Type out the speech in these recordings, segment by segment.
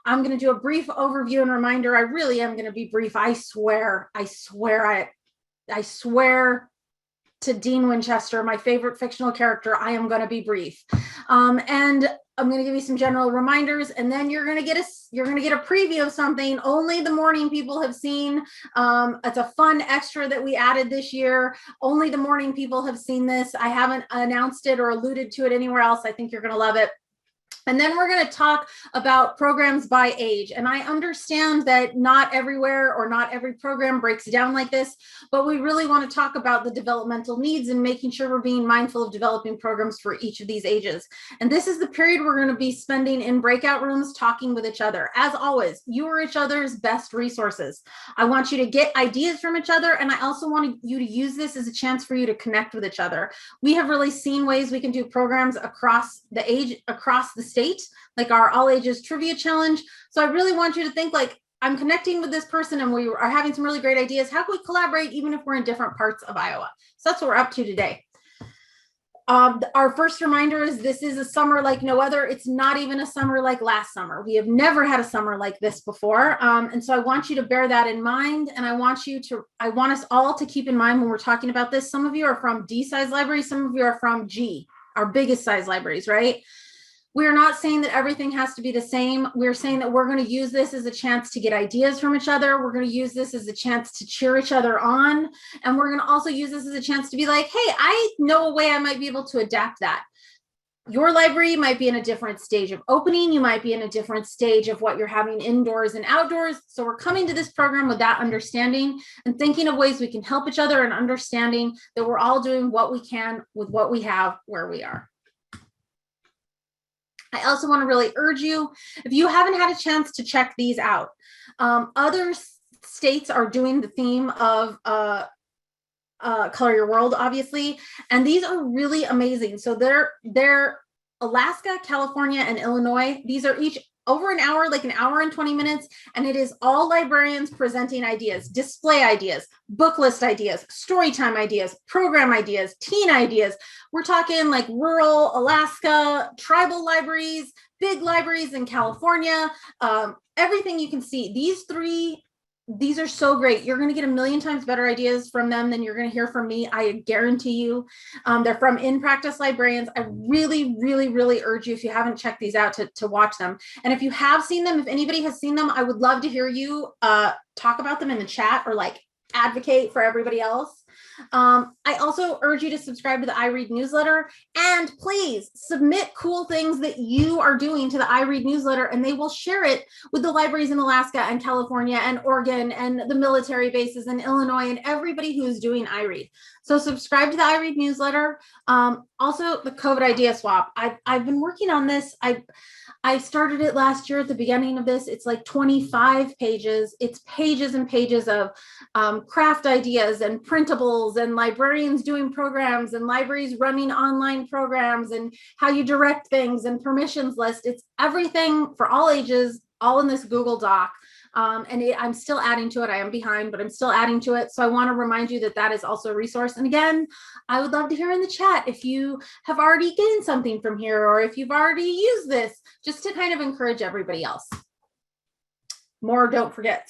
I'm going to do a brief overview and reminder. I really am going to be brief. I swear to Dean Winchester, my favorite fictional character, I am going to be brief. And I'm going to give you some general reminders, and then you're going to get a preview of something only the morning people have seen. It's a fun extra that we added this year. Only the morning people have seen this. I haven't announced it or alluded to it anywhere else. I think you're going to love it. And then we're going to talk about programs by age. And I understand that not everywhere or not every program breaks down like this, but we really want to talk about the developmental needs and making sure we're being mindful of developing programs for each of these ages. And this is the period we're going to be spending in breakout rooms talking with each other. As always, you are each other's best resources. I want you to get ideas from each other, and I also want you to use this as a chance for you to connect with each other. We have really seen ways we can do programs across the state, like our all ages trivia challenge. So I really want you to think like, I'm connecting with this person and we are having some really great ideas. How can we collaborate even if we're in different parts of Iowa? So that's what we're up to today. Our first reminder is this is a summer like no other. It's not even a summer like last summer. We have never had a summer like this before. And so I want you to bear that in mind. And I want us all to keep in mind when we're talking about this. Some of you are from D size libraries. Some of you are from G, our biggest size libraries, right? We're not saying that everything has to be the same. We're saying that we're going to use this as a chance to get ideas from each other. We're going to use this as a chance to cheer each other on. And we're going to also use this as a chance to be like, hey, I know a way I might be able to adapt that. Your library might be in a different stage of opening. You might be in a different stage of what you're having indoors and outdoors. So we're coming to this program with that understanding and thinking of ways we can help each other and understanding that we're all doing what we can with what we have where we are. I also want to really urge you, if you haven't had a chance to check these out, other states are doing the theme of Color Your World, obviously, and these are really amazing. So they're Alaska, California, and Illinois. These are each over an hour, like an hour and 20 minutes, and it is all librarians presenting ideas, display ideas, book list ideas, story time ideas, program ideas, teen ideas. We're talking like rural Alaska, tribal libraries, big libraries in California, everything you can see. These are so great. You're going to get a million times better ideas from them than you're going to hear from me. I guarantee you. They're from in-practice librarians. I really, really, really urge you, if you haven't checked these out, to watch them. And if you have seen them, if anybody has seen them, I would love to hear you talk about them in the chat or like advocate for everybody else. I also urge you to subscribe to the iRead newsletter, and please submit cool things that you are doing to the iRead newsletter, and they will share it with the libraries in Alaska and California and Oregon and the military bases in Illinois and everybody who is doing iRead. So subscribe to the iRead newsletter. Also the COVID idea swap. I've been working on this. I started it last year at the beginning of this. It's like 25 pages. It's pages and pages of craft ideas and printables and librarians doing programs and libraries running online programs and how you direct things and permissions list. It's everything for all ages, all in this Google Doc. I'm still adding to it. I am behind, but I'm still adding to it. So I want to remind you that that is also a resource. And again, I would love to hear in the chat if you have already gained something from here, or if you've already used this, just to kind of encourage everybody else. More don't forget.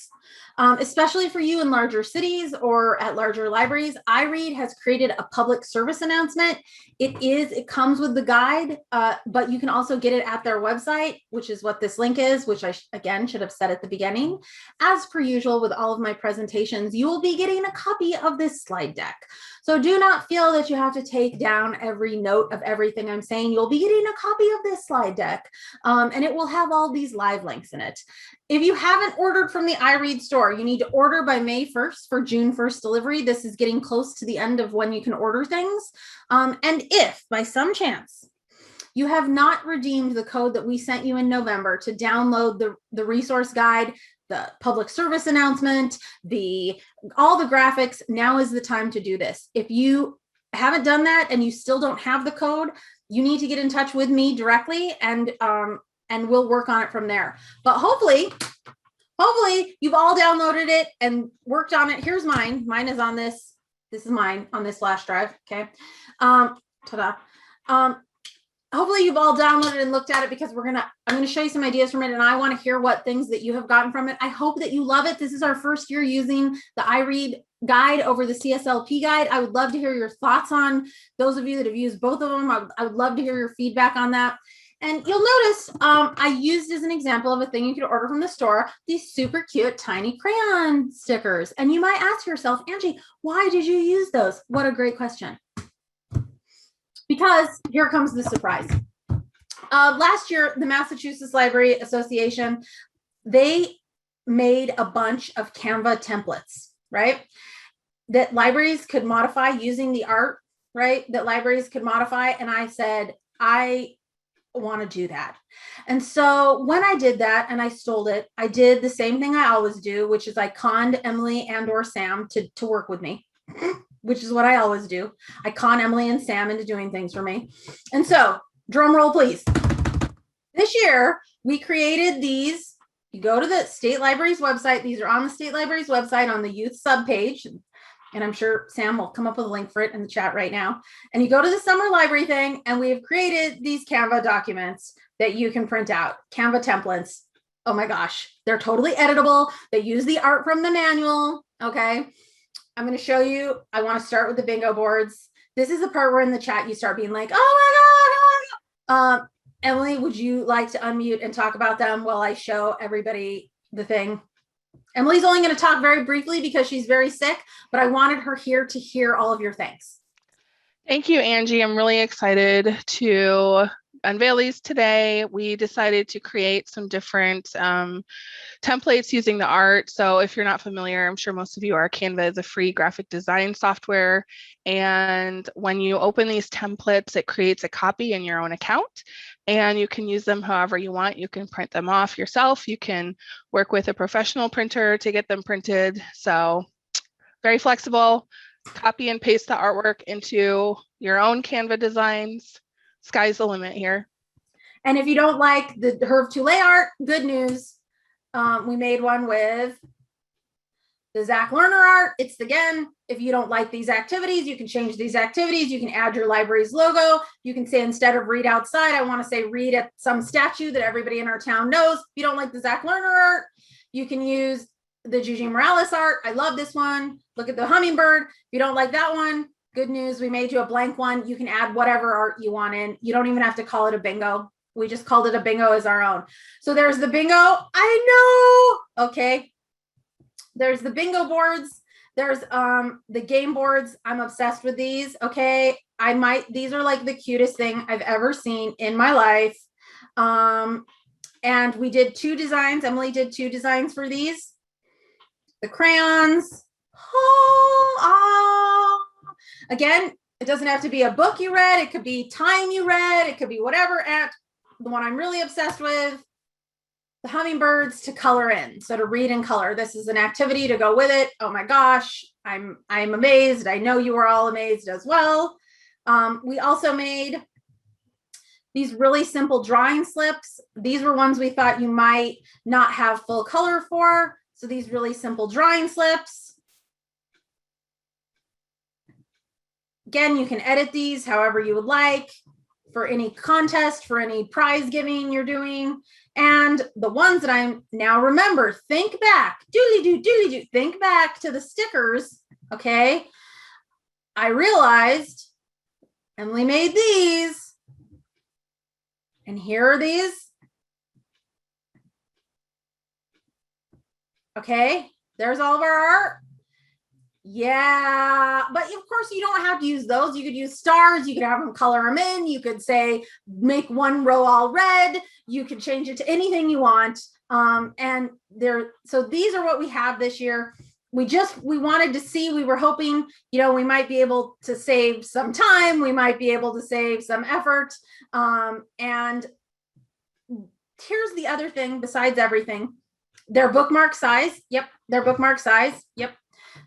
Especially for you in larger cities or at larger libraries, iRead has created a public service announcement. It comes with the guide, but you can also get it at their website, which is what this link is, which I, again, should have said at the beginning. As per usual with all of my presentations, you will be getting a copy of this slide deck. So do not feel that you have to take down every note of everything I'm saying. You'll be getting a copy of this slide deck, and it will have all these live links in it. If you haven't ordered from the iRead store, you need to order by May 1st for June 1st delivery. This is getting close to the end of when you can order things. And if by some chance you have not redeemed the code that we sent you in November to download the resource guide, the public service announcement, all the graphics, now is the time to do this. If you haven't done that and you still don't have the code, you need to get in touch with me directly, and we'll work on it from there. But hopefully you've all downloaded it and worked on it. Here's mine. Mine is on this. This is mine on this flash drive. Okay. Ta-da. hopefully you've all downloaded and looked at it, because I'm gonna show you some ideas from it, and I want to hear what things that you have gotten from it. I hope that you love it. This is our first year using the iRead guide over the CSLP guide. I would love to hear your thoughts on those of you that have used both of them. I would love to hear your feedback on that. And you'll notice I used as an example of a thing you could order from the store, these super cute tiny crayon stickers. And you might ask yourself, Angie, why did you use those? What a great question. Because here comes the surprise. Last year, the Massachusetts Library Association, they made a bunch of Canva templates, right? That libraries could modify using the art, right? That libraries could modify. And I said, I want to do that. And so when I did that and I stole it, I did the same thing I always do, which is I conned Emily and or Sam to work with me, which is what I always do. I con Emily and Sam into doing things for me. And so drum roll, please. This year we created these. You go to the state library's website. These are on the state library's website on the youth subpage. And I'm sure Sam will come up with a link for it in the chat right now. And you go to the summer library thing, and we've created these Canva documents that you can print out, Canva templates. Oh my gosh, they're totally editable. They use the art from the manual. Okay, I'm going to show you. I want to start with the bingo boards. This is the part where in the chat you start being like, oh my God. Emily, would you like to unmute and talk about them while I show everybody the thing? Emily's only going to talk very briefly because she's very sick, but I wanted her here to hear all of your thanks. Thank you, Angie. I'm really excited to unveil these today. We decided to create some different templates using the art. So if you're not familiar, I'm sure most of you are, Canva is a free graphic design software. And when you open these templates, it creates a copy in your own account. And you can use them however you want. You can print them off yourself. You can work with a professional printer to get them printed. So very flexible. Copy and paste the artwork into your own Canva designs. Sky's the limit here. And if you don't like the Herve Toulet art, good news. We made one with the Zach Lerner art. It's again, if you don't like these activities, you can change these activities. You can add your library's logo. You can say, instead of read outside, I want to say read at some statue that everybody in our town knows. If you don't like the Zach Lerner art, you can use the Gigi Morales art. I love this one. Look at the hummingbird. If you don't like that one, good news. We made you a blank one. You can add whatever art you want in. You don't even have to call it a bingo. We just called it a bingo as our own. So there's the bingo. I know. Okay. There's the bingo boards. There's the game boards. I'm obsessed with these. Okay. These are like the cutest thing I've ever seen in my life. And we did 2 designs. Emily did 2 designs for these. The crayons. Again, it doesn't have to be a book you read. It could be time you read. It could be whatever. And the one I'm really obsessed with, the hummingbirds to color in. So to read and color. This is an activity to go with it. Oh my gosh, I'm amazed. I know you are all amazed as well. We also made these really simple drawing slips. These were ones we thought you might not have full color for. So these really simple drawing slips. Again, you can edit these however you would like for any contest, for any prize giving you're doing. And the ones that I now remember, think back, think back to the stickers, okay? I realized Emily made these, and here are these. Okay, there's all of our art. Yeah, but of course you don't have to use those. You could use stars. You could have them color them in. You could say, make one row all red. You could change it to anything you want. So these are what we have this year. We wanted to see, we were hoping, we might be able to save some time. We might be able to save some effort. And here's the other thing besides everything. They're bookmark size. Yep. They're bookmark size. Yep.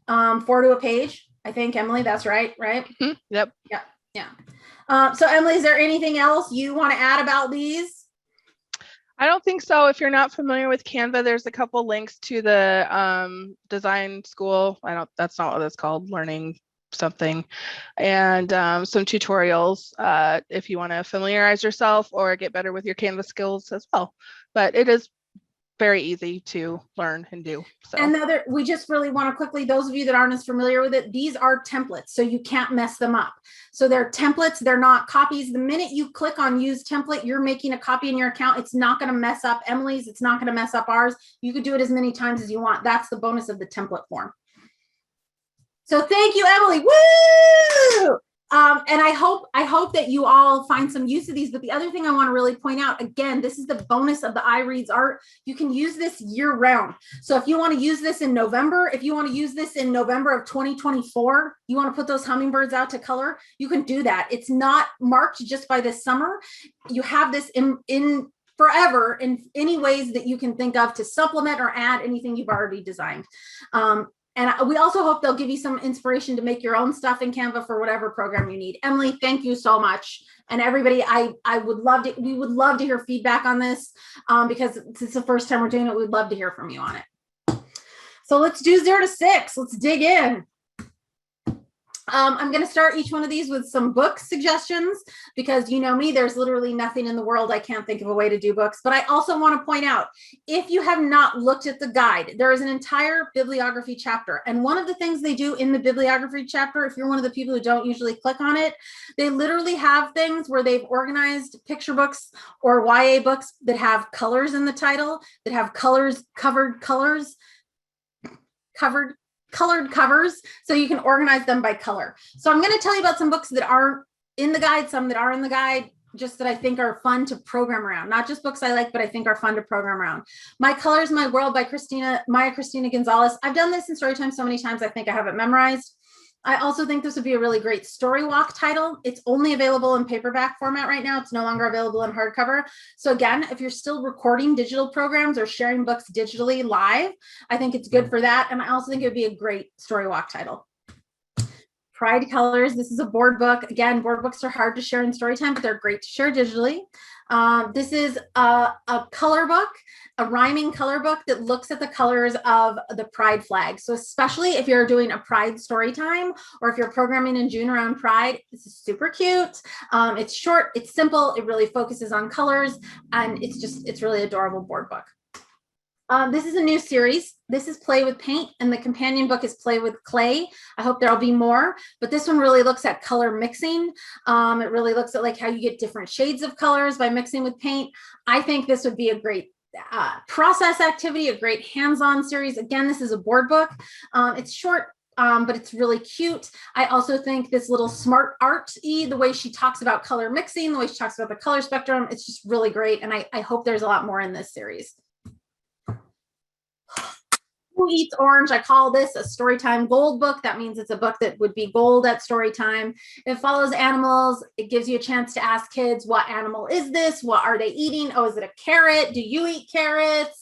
4 to a page. I think, Emily, that's right. Right. Mm-hmm. Yep. Yeah. Yeah. So Emily, is there anything else you want to add about these? I don't think so. If you're not familiar with Canva, there's a couple links to the design school. That's not what it's called. Learning something, and some tutorials if you want to familiarize yourself or get better with your Canvas skills as well. But it is very easy to learn and do. So. And we just really want to quickly, those of you that aren't as familiar with it, these are templates, so you can't mess them up. So they're templates, they're not copies. The minute you click on use template, you're making a copy in your account. It's not going to mess up Emily's, it's not going to mess up ours. You could do it as many times as you want. That's the bonus of the template form. So thank you, Emily. Woo! And I hope that you all find some use of these. But the other thing I want to really point out, again, this is the bonus of the iReads art. You can use this year round. So if you want to use this in November, if you want to use this in November of 2024, you want to put those hummingbirds out to color, you can do that. It's not marked just by this summer. You have this in forever in any ways that you can think of to supplement or add anything you've already designed. And we also hope they'll give you some inspiration to make your own stuff in Canva for whatever program you need. Emily, thank you so much. And everybody, we would love to hear feedback on this because it's the first time we're doing it. We'd love to hear from you on it. So let's do 0 to 6. Let's dig in. I'm going to start each one of these with some book suggestions because you know me, there's literally nothing in the world I can't think of a way to do books. But I also want to point out, if you have not looked at the guide, there is an entire bibliography chapter. And one of the things they do in the bibliography chapter, if you're one of the people who don't usually click on it, they literally have things where they've organized picture books or YA books that have colors in the title, that have colored covers, so you can organize them by color. So I'm going to tell you about some books that aren't in the guide, some that are in the guide, just that I think are fun to program around. Not just books I like, but I think are fun to program around. My Colors, My World by Maya Cristina Gonzalez. I've done this in Storytime so many times, I think I have it memorized. I also think this would be a really great story walk title. It's only available in paperback format right now. It's no longer available in hardcover. So again, if you're still recording digital programs or sharing books digitally live, I think it's good for that. And I also think it would be a great story walk title. Pride Colors. This is a board book. Again, board books are hard to share in Storytime, but they're great to share digitally. This is a color book, a rhyming color book that looks at the colors of the Pride flag. So especially if you're doing a Pride story time or if you're programming in June around Pride, this is super cute. It's short, it's simple, it really focuses on colors, and it's really adorable board book. This is a new series. This is Play with Paint, and the companion book is Play with Clay. I hope there'll be more, but this one really looks at color mixing. It really looks at like how you get different shades of colors by mixing with paint. I think this would be a great process activity, a great hands-on series. Again, this is a board book. It's short, but it's really cute. I also think this little smart art-y, the way she talks about color mixing, the way she talks about the color spectrum, it's just really great. And I hope there's a lot more in this series. Who Eats Orange? I call this a Storytime gold book. That means it's a book that would be gold at Storytime. It follows animals. It gives you a chance to ask kids, what animal is this? What are they eating? Oh, is it a carrot? Do you eat carrots?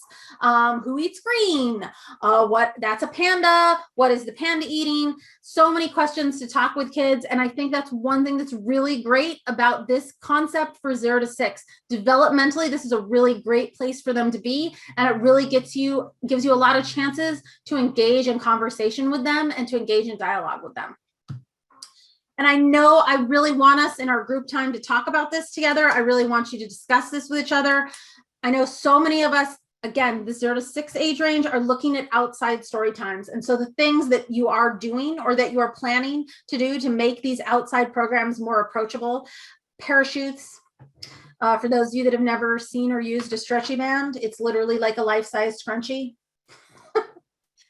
Who eats green? That's a panda. What is the panda eating? So many questions to talk with kids. And I think that's one thing that's really great about this concept for 0 to 6. Developmentally, this is a really great place for them to be. And it really gives you a lot of chances to engage in conversation with them and to engage in dialogue with them. And I know I really want us in our group time to talk about this together. I really want you to discuss this with each other. I know so many of us, again, the 0 to 6 age range, are looking at outside story times. And so the things that you are doing or that you are planning to do to make these outside programs more approachable, parachutes. For those of you that have never seen or used a stretchy band, it's literally like a life-size scrunchie.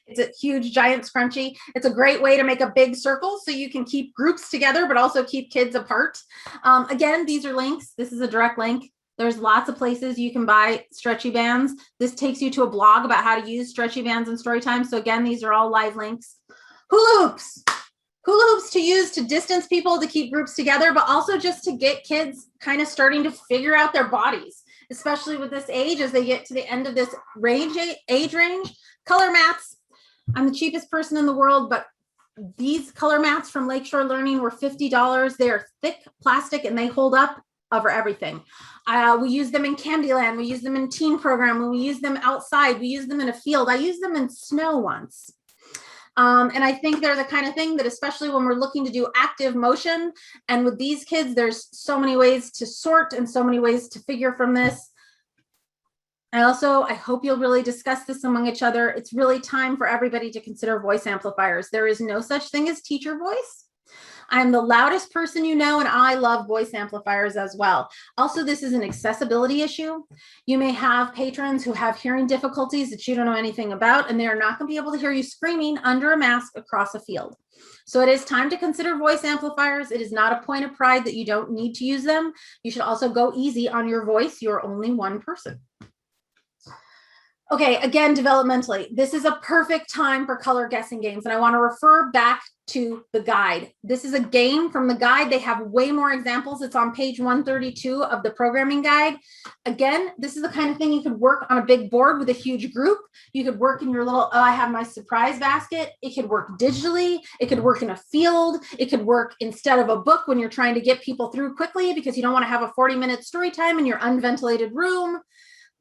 It's a huge, giant scrunchie. It's a great way to make a big circle so you can keep groups together, but also keep kids apart. Again, these are links. This is a direct link. There's lots of places you can buy stretchy bands. This takes you to a blog about how to use stretchy bands in Storytime. So again, these are all live links. Hula hoops. Hula hoops to use to distance people, to keep groups together, but also just to get kids kind of starting to figure out their bodies, especially with this age as they get to the end of this age range. Color mats. I'm the cheapest person in the world, but these color mats from Lakeshore Learning were $50. They are thick plastic and they hold up over everything. We use them in Candyland. We use them in teen program. When we use them outside, we use them in a field. I used them in snow once. And I think they're the kind of thing that, especially when we're looking to do active motion, and with these kids, there's so many ways to sort and so many ways to figure from this. I hope you'll really discuss this among each other. It's really time for everybody to consider voice amplifiers. There is no such thing as teacher voice. I'm the loudest person you know, and I love voice amplifiers as well. Also, this is an accessibility issue. You may have patrons who have hearing difficulties that you don't know anything about, and they are not going to be able to hear you screaming under a mask across a field. So it is time to consider voice amplifiers. It is not a point of pride that you don't need to use them. You should also go easy on your voice. You're only one person. Okay, again, developmentally, this is a perfect time for color guessing games. And I want to refer back to the guide. This is a game from the guide. They have way more examples. It's on page 132 of the programming guide. Again, this is the kind of thing you could work on a big board with a huge group. You could work in your little, I have my surprise basket. It could work digitally. It could work in a field. It could work instead of a book when you're trying to get people through quickly because you don't want to have a 40-minute story time in your unventilated room.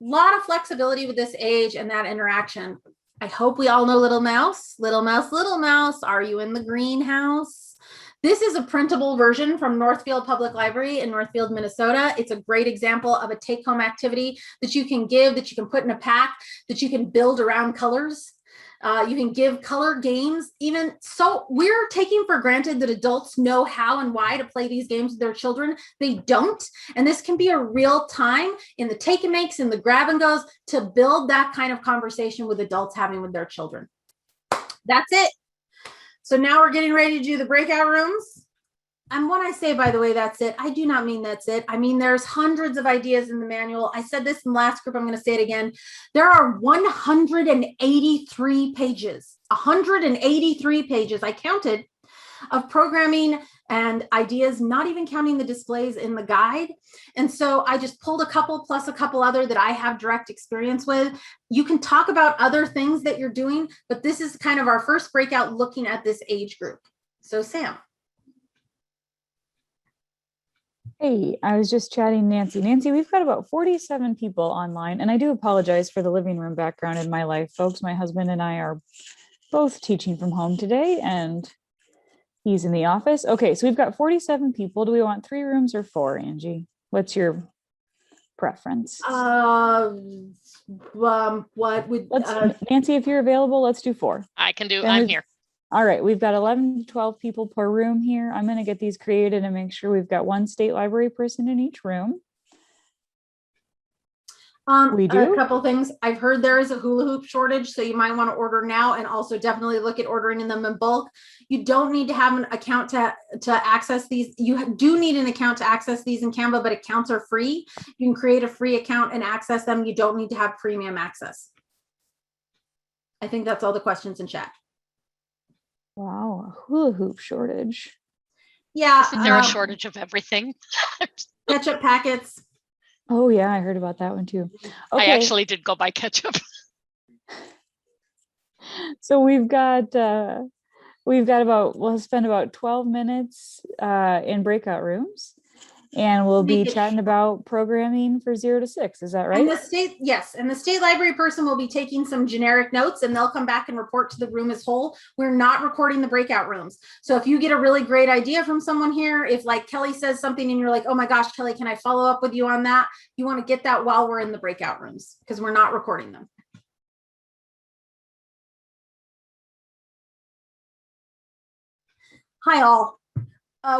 Lot of flexibility with this age and that interaction. I hope we all know Little Mouse. Little Mouse, Little Mouse, are you in the greenhouse? This is a printable version from Northfield Public Library in Northfield, Minnesota. It's a great example of a take-home activity that you can give, that you can put in a pack, that you can build around colors. You can give color games. Even so, we're taking for granted that adults know how and why to play these games with their children. They don't. And this can be a real time in the take and makes and the grab and goes to build that kind of conversation with adults having with their children. That's it. So now we're getting ready to do the breakout rooms. And when I say, by the way, that's it, I do not mean that's it. I mean, there's hundreds of ideas in the manual. I said this in the last group. I'm going to say it again. There are 183 pages, 183 pages, I counted, of programming and ideas, not even counting the displays in the guide. And so I just pulled a couple plus a couple other that I have direct experience with. You can talk about other things that you're doing, but this is kind of our first breakout looking at this age group. So Sam. Hey, I was just chatting Nancy. Nancy, we've got about 47 people online, and I do apologize for the living room background in my life, folks. My husband and I are both teaching from home today, and he's in the office. Okay, so we've got 47 people. Do we want 3 rooms or 4, Angie? What's your preference? What would Nancy, if you're available, let's do 4. I can do. I'm here. All right, we've got 11 to 12 people per room here. I'm going to get these created and make sure we've got 1 state library person in each room. We do a couple things. I've heard there is a hula hoop shortage, so you might want to order now, and also definitely look at ordering them in bulk. You don't need to have an account to access these. You do need an account to access these in Canva, but accounts are free. You can create a free account and access them. You don't need to have premium access. I think that's all the questions in chat. Wow, a hula hoop shortage. Yeah. Isn't there a shortage of everything? Ketchup packets. Oh yeah, I heard about that one too. Okay. I actually did go buy ketchup. So we'll spend about 12 minutes in breakout rooms, and we'll be chatting about programming for 0 to 6. Is that right? And the state, yes. And the state library person will be taking some generic notes, and they'll come back and report to the room as whole. We're not recording the breakout rooms. So if you get a really great idea from someone here, if like Kelly says something and you're like, oh my gosh, Kelly, can I follow up with you on that? You want to get that while we're in the breakout rooms, because we're not recording them. Hi all.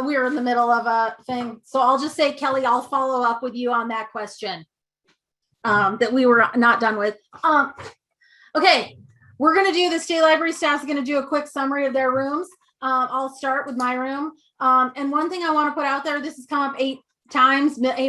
We are in the middle of a thing. So I'll just say, Kelly, I'll follow up with you on that question that we were not done with. Okay, we're going to do, the state library staff is going to do a quick summary of their rooms. I'll start with my room. And one thing I want to put out there, this has come up 8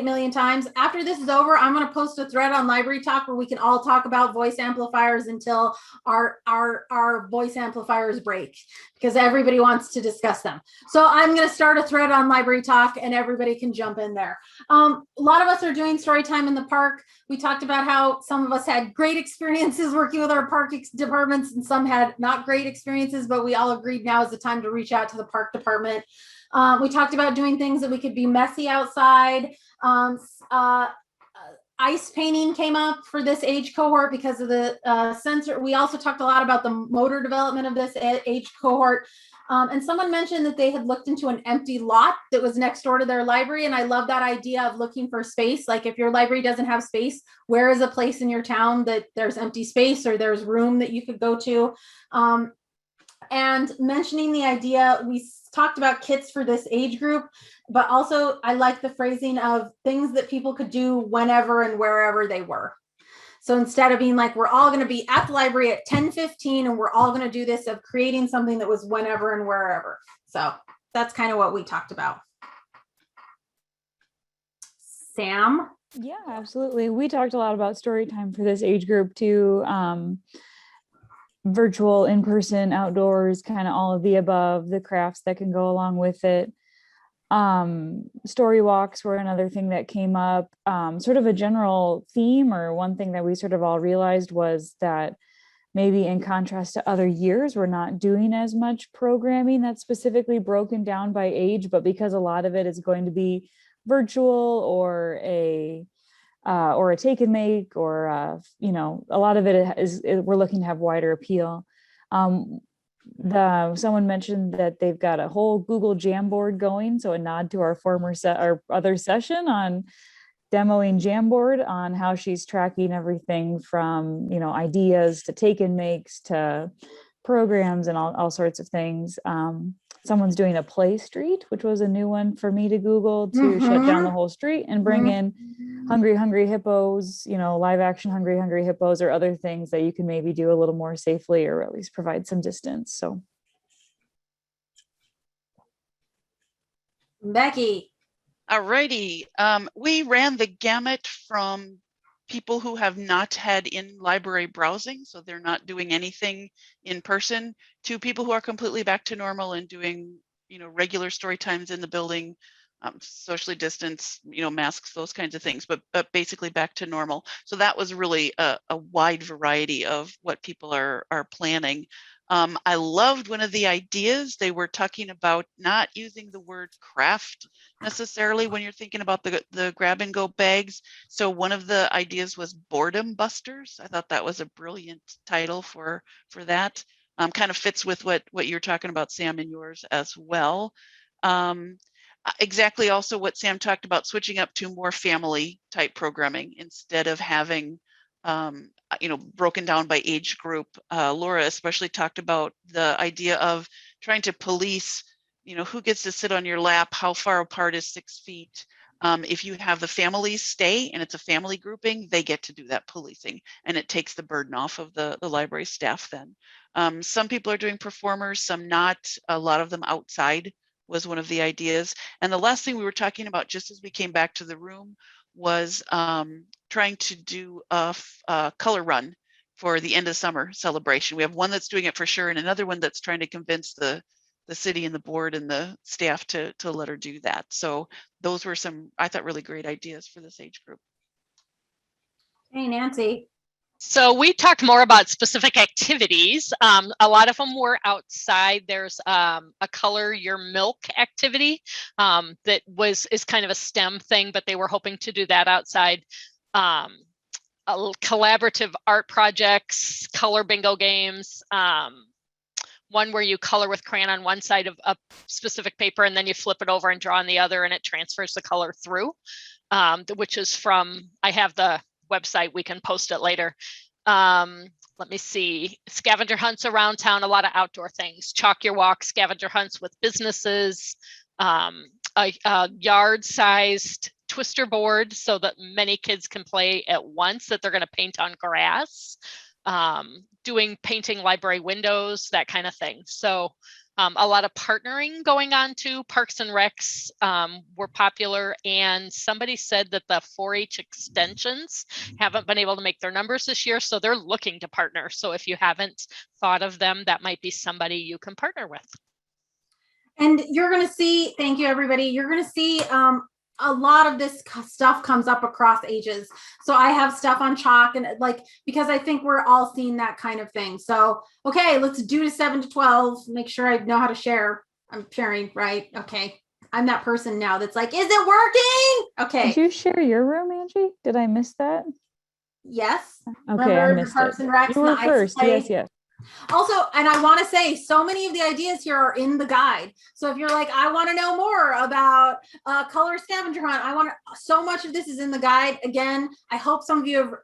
million times. After this is over, I'm going to post a thread on Library Talk where we can all talk about voice amplifiers until our voice amplifiers break, because everybody wants to discuss them. So I'm going to start a thread on Library Talk and everybody can jump in there. A lot of us are doing story time in the park. We talked about how some of us had great experiences working with our park departments and some had not great experiences, but we all agreed now is the time to reach out to the park department. We talked about doing things that we could be messy outside. ice painting came up for this age cohort because of the sensor. We also talked a lot about the motor development of this age cohort. And someone mentioned that they had looked into an empty lot that was next door to their library. And I love that idea of looking for space. Like if your library doesn't have space, where is a place in your town that there's empty space or there's room that you could go to? And mentioning the idea, we talked about kits for this age group, but also I like the phrasing of things that people could do whenever and wherever they were. So instead of being like, we're all going to be at the library at 10:15 and we're all going to do this, of creating something that was whenever and wherever. So that's kind of what we talked about. Sam? Yeah, absolutely. We talked a lot about story time for this age group too. Virtual, in-person, outdoors, kind of all of the above, the crafts that can go along with it. Story walks were another thing that came up. Sort of a general theme, or one thing that we sort of all realized was that maybe in contrast to other years, we're not doing as much programming that's specifically broken down by age, but because a lot of it is going to be virtual or a take and make, or a lot of it is we're looking to have wider appeal. Someone mentioned that they've got a whole Google Jamboard going, so a nod to our our other session on demoing Jamboard, on how she's tracking everything from ideas to take and makes to programs and all sorts of things. Someone's doing a play street, which was a new one for me to Google, to shut down the whole street and bring in hungry hippos, live action hungry hippos, or other things that you can maybe do a little more safely, or at least provide some distance. So Becky. All righty. We ran the gamut from people who have not had in-library browsing, so they're not doing anything in person, to people who are completely back to normal and doing, regular story times in the building, socially distanced, masks, those kinds of things, but basically back to normal. So that was really a wide variety of what people are planning. I loved one of the ideas. They were talking about not using the word craft necessarily when you're thinking about the grab and go bags. So one of the ideas was boredom busters. I thought that was a brilliant title for that. Kind of fits with what you're talking about, Sam, in yours as well. Exactly also what Sam talked about, switching up to more family type programming instead of having broken down by age group. Laura especially talked about the idea of trying to police, who gets to sit on your lap, how far apart is 6 feet. If you have the families stay and it's a family grouping, they get to do that policing, and it takes the burden off of the library staff then. Some people are doing performers, some not, a lot of them outside was one of the ideas. And the last thing we were talking about just as we came back to the room was trying to do a color run for the end of summer celebration. We have one that's doing it for sure, and another one that's trying to convince the city and the board and the staff to let her do that. So those were some, I thought, really great ideas for this age group. Hey, Nancy. So we talked more about specific activities. A lot of them were outside. There's a color your milk activity that is kind of a STEM thing, but they were hoping to do that outside. Collaborative art projects, color bingo games, one where you color with crayon on one side of a specific paper and then you flip it over and draw on the other and it transfers the color through, which is from, I have the website, we can post it later. Let me see, scavenger hunts around town, a lot of outdoor things, chalk your walk, scavenger hunts with businesses, a yard-sized twister board so that many kids can play at once, that they're going to paint on grass, doing painting library windows, that kind of thing. So a lot of partnering going on too. Parks and Recs were popular, and somebody said that the 4-H extensions haven't been able to make their numbers this year, so they're looking to partner. So if you haven't thought of them, that might be somebody you can partner with. And you're going to see, thank you, everybody. You're going to see a lot of this stuff comes up across ages. So I have stuff on chalk, and because I think we're all seeing that kind of thing. So, okay, let's do to 7 to 12. Make sure I know how to share. I'm sharing, right? Okay. I'm that person now that's like, is it working? Okay. Did you share your room, Angie? Did I miss that? Yes. Okay, Remember I the missed Parks it. and Recs You were and the ice first. play? Yes, yes. Also, and I want to say, so many of the ideas here are in the guide. So if you're like, I want to know more about color scavenger hunt, so much of this is in the guide. Again, I hope some of you have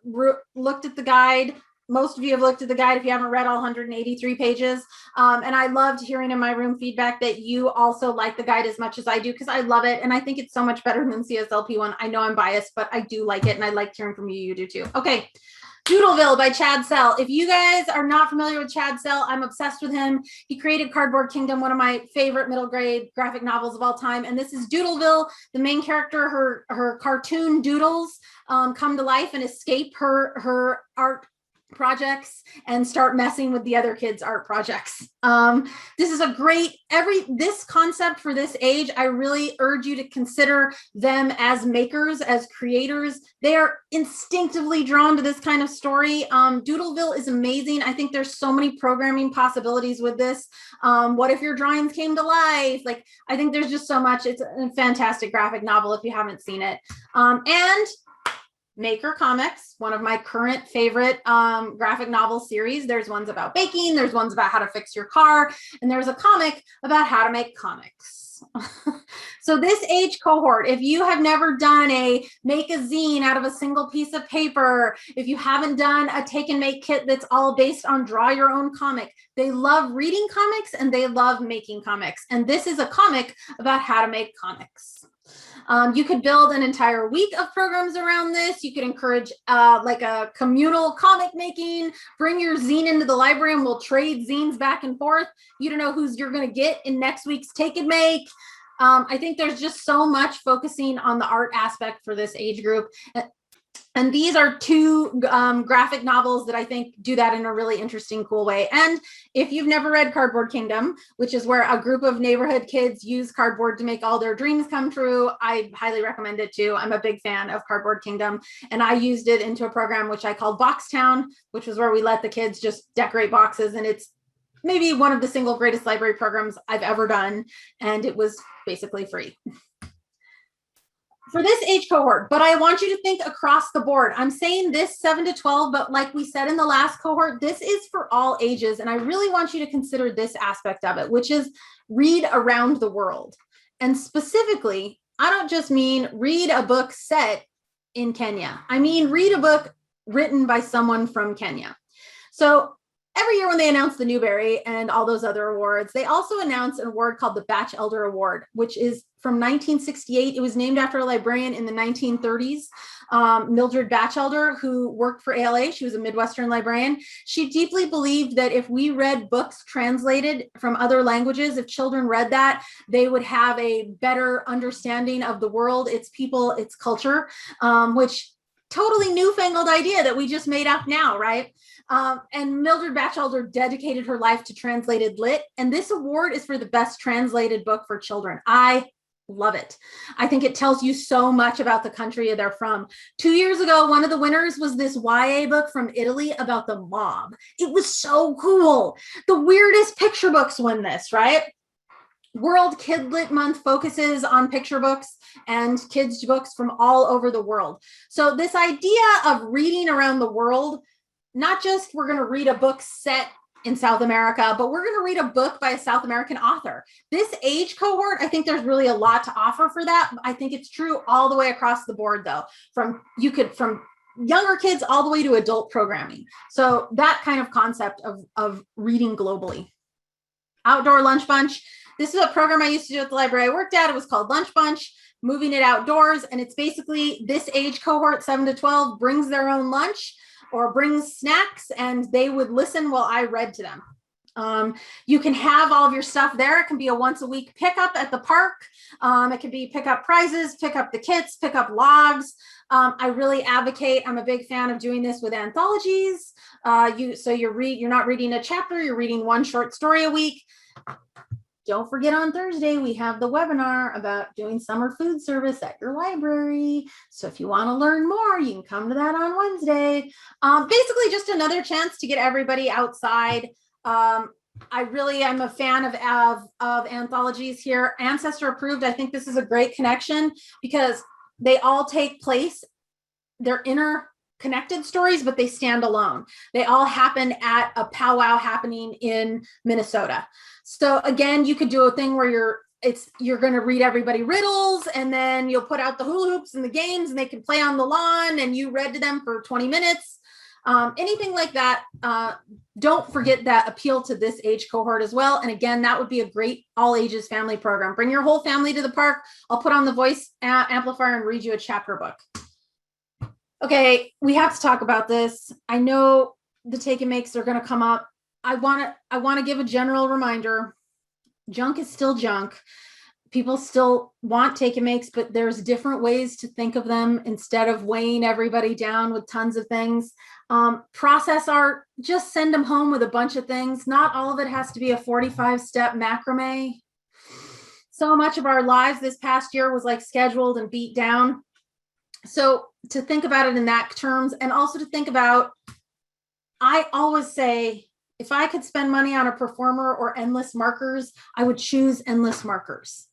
looked at the guide. Most of you have looked at the guide if you haven't read all 183 pages. And I loved hearing in my room feedback that you also like the guide as much as I do, because I love it. And I think it's so much better than CSLP one. I know I'm biased, but I do like it. And I like hearing from you. You do too. Okay. Doodleville by Chad Sell. If you guys are not familiar with Chad Sell, I'm obsessed with him. He created Cardboard Kingdom, one of my favorite middle grade graphic novels of all time. And this is Doodleville. The main character, her cartoon doodles come to life and escape her art projects and start messing with the other kids' art projects. This is a great, this concept for this age, I really urge you to consider them as makers, as creators. They are instinctively drawn to this kind of story. Doodleville is amazing. I think there's so many programming possibilities with this. What if your drawings came to life? Like, I think there's just so much. It's a fantastic graphic novel if you haven't seen it. And Maker Comics, one of my current favorite graphic novel series. There's ones about baking, there's ones about how to fix your car, and there's a comic about how to make comics. So this age cohort, if you have never done make a zine out of a single piece of paper, if you haven't done a take and make kit that's all based on draw your own comic, they love reading comics and they love making comics. And this is a comic about how to make comics. You could build an entire week of programs around this. You could encourage like a communal comic making, bring your zine into the library and we'll trade zines back and forth. You don't know who's you're going to get in next week's take and make. I think there's just so much focusing on the art aspect for this age group. And these are two graphic novels that I think do that in a really interesting, cool way. And if you've never read Cardboard Kingdom, which is where a group of neighborhood kids use cardboard to make all their dreams come true, I highly recommend it too. I'm a big fan of Cardboard Kingdom. And I used it into a program which I called Box Town, which was where we let the kids just decorate boxes. And it's maybe one of the single greatest library programs I've ever done. And it was basically free for this age cohort, but I want you to think across the board. I'm saying this 7 to 12, but like we said in the last cohort, this is for all ages. And I really want you to consider this aspect of it, which is read around the world. And specifically, I don't just mean read a book set in Kenya. I mean, read a book written by someone from Kenya. So every year when they announce the Newbery and all those other awards, they also announce an award called the Batch Elder Award, which is from 1968. It was named after a librarian in the 1930s, Mildred Batchelder, who worked for ALA. She was a Midwestern librarian. She deeply believed that if we read books translated from other languages, if children read that, they would have a better understanding of the world, its people, its culture, which totally newfangled idea that we just made up now, right? And Mildred Batchelder dedicated her life to translated lit. And this award is for the best translated book for children. I love it. I think it tells you so much about the country they're from. 2 years ago, one of the winners was this YA book from Italy about the mob. It was so cool. The weirdest picture books win this, right? World Kid Lit Month focuses on picture books and kids' books from all over the world. So this idea of reading around the world, not just we're going to read a book set in South America, but we're going to read a book by a South American author. This age cohort, I think there's really a lot to offer for that. I think it's true all the way across the board, though, from younger kids all the way to adult programming. So that kind of concept of reading globally. Outdoor Lunch Bunch. This is a program I used to do at the library I worked at. It was called Lunch Bunch, moving it outdoors. And it's basically this age cohort, 7 to 12, brings their own lunch or brings snacks, and they would listen while I read to them. You can have all of your stuff there. It can be a once a week pickup at the park. It can be pick up prizes, pick up the kits, pick up logs. I really advocate, I'm a big fan of doing this with anthologies. You're not reading a chapter, you're reading one short story a week. Don't forget on Thursday, we have the webinar about doing summer food service at your library. So if you want to learn more, you can come to that on Wednesday. Basically just another chance to get everybody outside. I'm a fan of anthologies here. Ancestor approved. I think this is a great connection because they all take place. They're interconnected stories, but they stand alone. They all happen at a powwow happening in Minnesota. So again, you could do a thing where you're going to read everybody riddles, and then you'll put out the hula hoops and the games, and they can play on the lawn, and you read to them for 20 minutes. Anything like that. Don't forget that appeal to this age cohort as well. And again, that would be a great all ages family program. Bring your whole family to the park. I'll put on the voice amplifier and read you a chapter book. Okay, we have to talk about this. I know the take and makes are going to come up. I want to give a general reminder. Junk is still junk. People still want take and makes, but there's different ways to think of them instead of weighing everybody down with tons of things. Process art, just send them home with a bunch of things. Not all of it has to be a 45-step macrame. So much of our lives this past year was like scheduled and beat down. So to think about it in that terms, and also to think about, I always say, if I could spend money on a performer or endless markers, I would choose endless markers.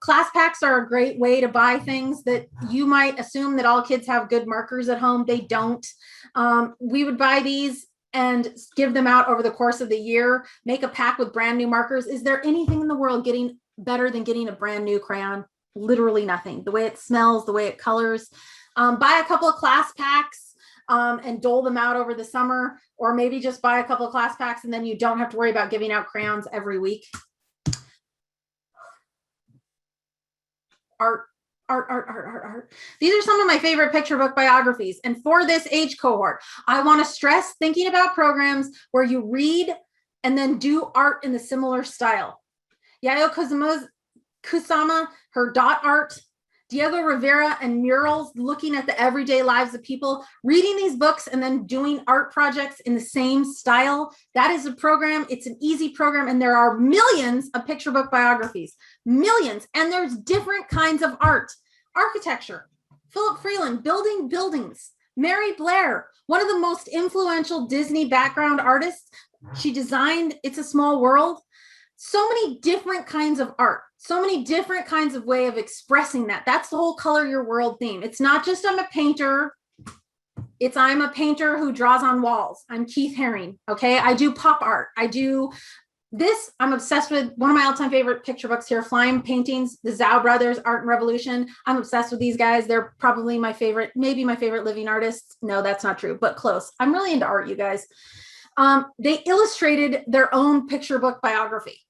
Class packs are a great way to buy things that you might assume that all kids have good markers at home. They don't. We would buy these and give them out over the course of the year, make a pack with brand new markers. Is there anything in the world getting better than getting a brand new crayon? Literally nothing. The way it smells, the way it colors. Buy a couple of class packs and dole them out over the summer, or maybe just buy a couple of class packs and then you don't have to worry about giving out crayons every week. Art. These are some of my favorite picture book biographies. And for this age cohort, I want to stress thinking about programs where you read and then do art in a similar style. Yayoi Kusama, her dot art, Diego Rivera and murals, looking at the everyday lives of people, reading these books and then doing art projects in the same style. That is a program. It's an easy program. And there are millions of picture book biographies, millions. And there's different kinds of art. Architecture, Philip Freeland, building buildings, Mary Blair, one of the most influential Disney background artists. She designed It's a Small World. So many different kinds of art. So many different kinds of way of expressing that. That's the whole color your world theme. It's not just I'm a painter. It's I'm a painter who draws on walls. I'm Keith Haring. Okay. I do pop art. I do this. I'm obsessed with one of my all-time favorite picture books here, Flying Paintings, the Zhao brothers, Art and Revolution. I'm obsessed with these guys. They're probably my favorite, maybe my favorite living artists. No, that's not true, but close. I'm really into art, you guys. They illustrated their own picture book biography.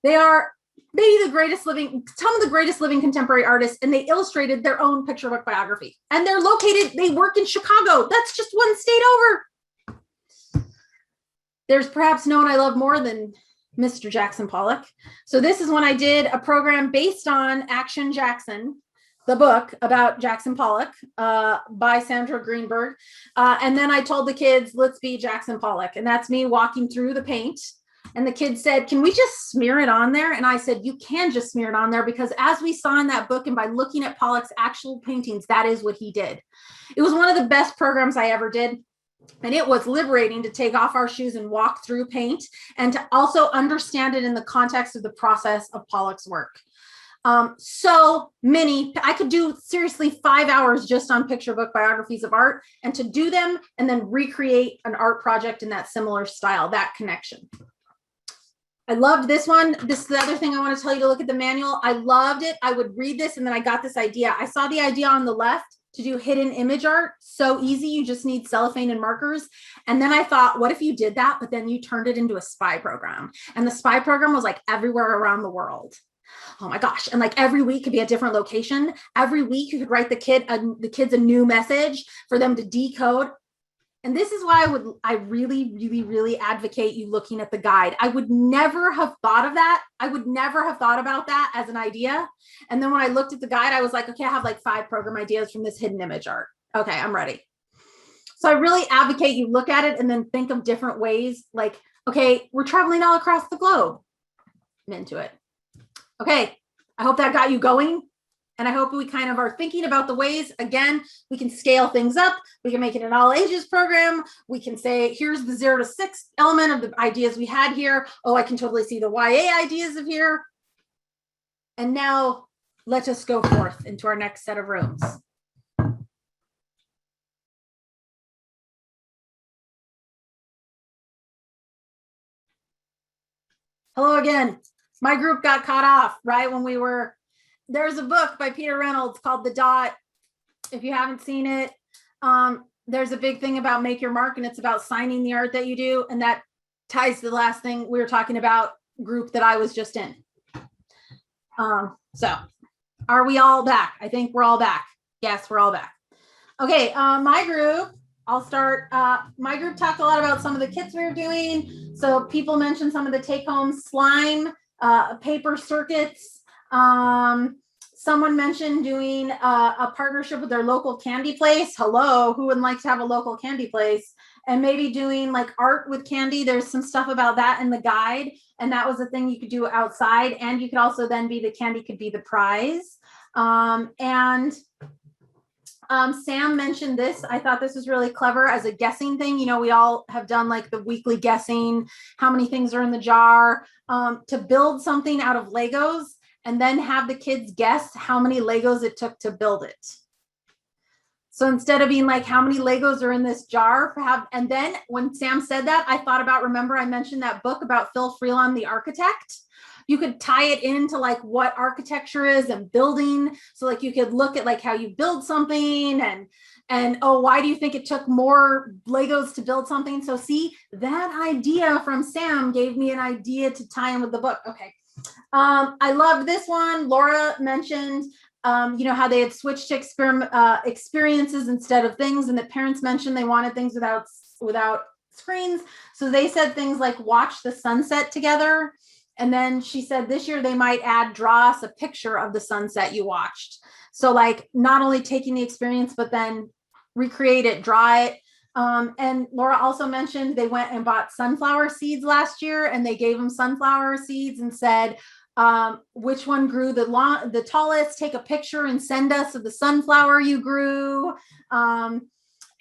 They are maybe some of the greatest living contemporary artists, and they illustrated their own picture book biography. And they work in Chicago. That's just one state over. There's perhaps no one I love more than Mr. Jackson Pollock. So this is when I did a program based on Action Jackson, the book about Jackson Pollock by Sandra Greenberg. And then I told the kids, let's be Jackson Pollock. And that's me walking through the paint. And the kids said, can we just smear it on there? And I said, you can just smear it on there, because as we saw in that book and by looking at Pollock's actual paintings, that is what he did. It was one of the best programs I ever did. And it was liberating to take off our shoes and walk through paint and to also understand it in the context of the process of Pollock's work. So many, I could do seriously 5 hours just on picture book biographies of art, and to do them and then recreate an art project in that similar style, that connection. I loved this one. This is the other thing I want to tell you to look at the manual. I loved it. I would read this and then I got this idea. I saw the idea on the left to do hidden image art. So easy. You just need cellophane and markers. And then I thought, what if you did that, but then you turned it into a spy program? And the spy program was like everywhere around the world. Oh my gosh. And like every week could be a different location. Every week you could write the kids a new message for them to decode. And this is why I really advocate you looking at the guide. I would never have thought of that. I would never have thought about that as an idea. And then when I looked at the guide, I was like, okay, I have like 5 program ideas from this hidden image art. Okay, I'm ready. So I really advocate you look at it and then think of different ways. Like, okay, we're traveling all across the globe. I'm into it. Okay, I hope that got you going. And I hope we kind of are thinking about the ways, again, we can scale things up. We can make it an all ages program. We can say, here's the 0 to 6 element of the ideas we had here. Oh, I can totally see the YA ideas of here. And now let us go forth into our next set of rooms. Hello again. My group got caught off right when we were, there's a book by Peter Reynolds called The Dot. If you haven't seen it, there's a big thing about make your mark, and it's about signing the art that you do. And that ties to the last thing we were talking about, group that I was just in. So are we all back? I think we're all back. Yes, we're all back. Okay, my group, I'll start. My group talked a lot about some of the kits we were doing. So people mentioned some of the take-home slime, paper circuits. Someone mentioned doing a partnership with their local candy place. Hello, who would like to have a local candy place? And maybe doing like art with candy. There's some stuff about that in the guide. And that was a thing you could do outside. And you could also then be the candy could be the prize. Sam mentioned this. I thought this was really clever as a guessing thing. You know, we all have done like the weekly guessing, how many things are in the jar, to build something out of Legos and then have the kids guess how many Legos it took to build it. So instead of being like, how many Legos are in this jar? And then when Sam said that, I thought about, remember I mentioned that book about Phil Freelon, the architect? You could tie it into like what architecture is and building. So like you could look at like how you build something and oh, why do you think it took more Legos to build something? So see, that idea from Sam gave me an idea to tie in with the book. Okay. I loved this one. Laura mentioned, you know, how they had switched to experiences instead of things, and that parents mentioned they wanted things without screens. So they said things like watch the sunset together. And then she said this year they might add, draw us a picture of the sunset you watched. So like not only taking the experience, but then recreate it, draw it. And Laura also mentioned they went and bought sunflower seeds last year, and they gave them sunflower seeds and said, which one grew the tallest, take a picture and send us of the sunflower you grew.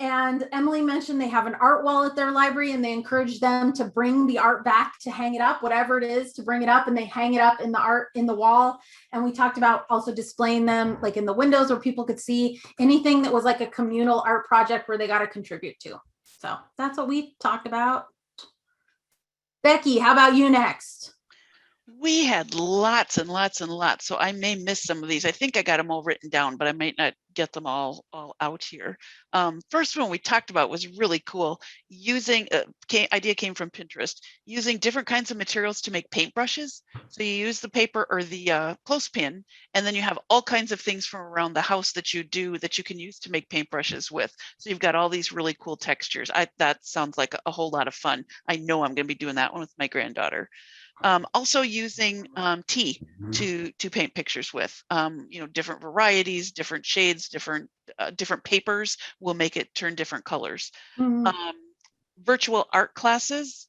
And Emily mentioned they have an art wall at their library, and they encourage them to bring the art back to hang it up, whatever it is, to bring it up, and they hang it up in the art in the wall. And we talked about also displaying them like in the windows where people could see anything that was like a communal art project where they got to contribute to. So that's what we talked about. Becky, how about you next? We had lots and lots and lots, so I may miss some of these. I think I got them all written down, but I might not get them all out here. First one we talked about was really cool. Using idea came from Pinterest, using different kinds of materials to make paintbrushes. So you use the paper or the clothespin, and then you have all kinds of things from around the house that you do that you can use to make paintbrushes with. So you've got all these really cool textures. That sounds like a whole lot of fun. I know I'm going to be doing that one with my granddaughter. Also using tea to paint pictures with, you know, different varieties, different shades, different papers will make it turn different colors. Virtual art classes,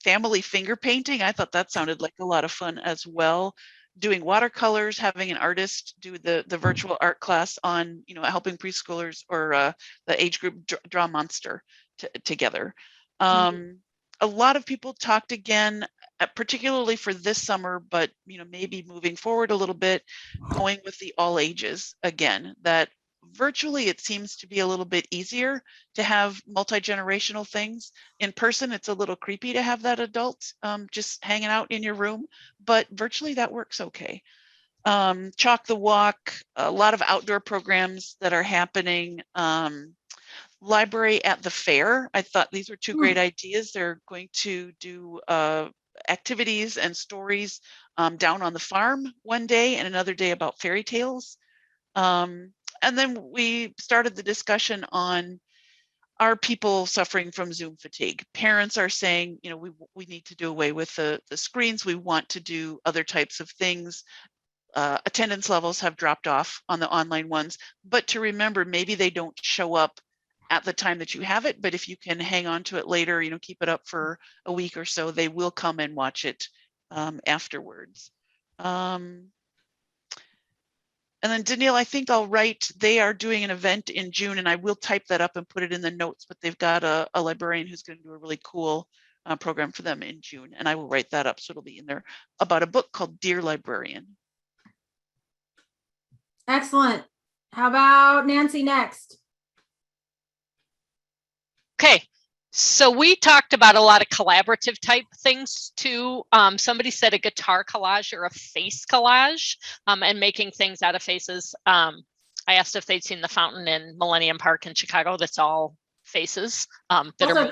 family finger painting. I thought that sounded like a lot of fun as well. Doing watercolors, having an artist do the virtual art class on, you know, helping preschoolers or the age group draw monster together. A lot of people talked again, particularly for this summer, but you know, maybe moving forward a little bit, going with the all ages again, that virtually it seems to be a little bit easier to have multi-generational things. In person, it's a little creepy to have that adult just hanging out in your room, but virtually that works okay. Chalk the Walk, a lot of outdoor programs that are happening. Library at the fair. I thought these were two great ideas. They're going to do activities and stories down on the farm one day and another day about fairy tales. And then we started the discussion on, are people suffering from Zoom fatigue? Parents are saying, you know, we need to do away with the screens. We want to do other types of things. Attendance levels have dropped off on the online ones, but to remember, maybe they don't show up at the time that you have it, but if you can hang on to it later, you know, keep it up for a week or so, they will come and watch it afterwards. And And then Danielle, I think they are doing an event in June, and I will type that up and put it in the notes, but they've got a librarian who's going to do a really cool program for them in June, and I will write that up so it'll be in there, about a book called Dear Librarian. Excellent. How about Nancy next? Okay, so we talked about a lot of collaborative type things too. Somebody said a guitar collage or a face collage, and making things out of faces. I asked if they'd seen the fountain in Millennium Park in Chicago. That's all faces. Also,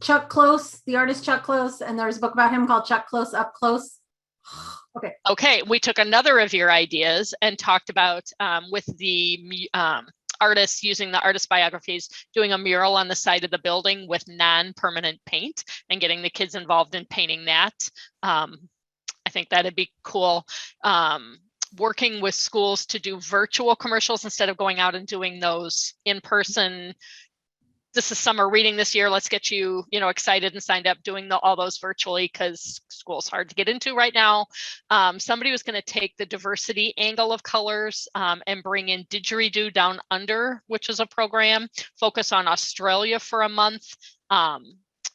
Chuck Close, the artist Chuck Close, and there's a book about him called Chuck Close Up Close. Okay, we took another of your ideas and talked about with the artists using the artist biographies, doing a mural on the side of the building with non-permanent paint and getting the kids involved in painting that. I think that'd be cool. Working with schools to do virtual commercials instead of going out and doing those in person. This is summer reading this year. Let's get you, excited and signed up, doing all those virtually because school's hard to get into right now. Somebody was going to take the diversity angle of colors and bring in Didgeridoo Down Under, which is a program, focus on Australia for a month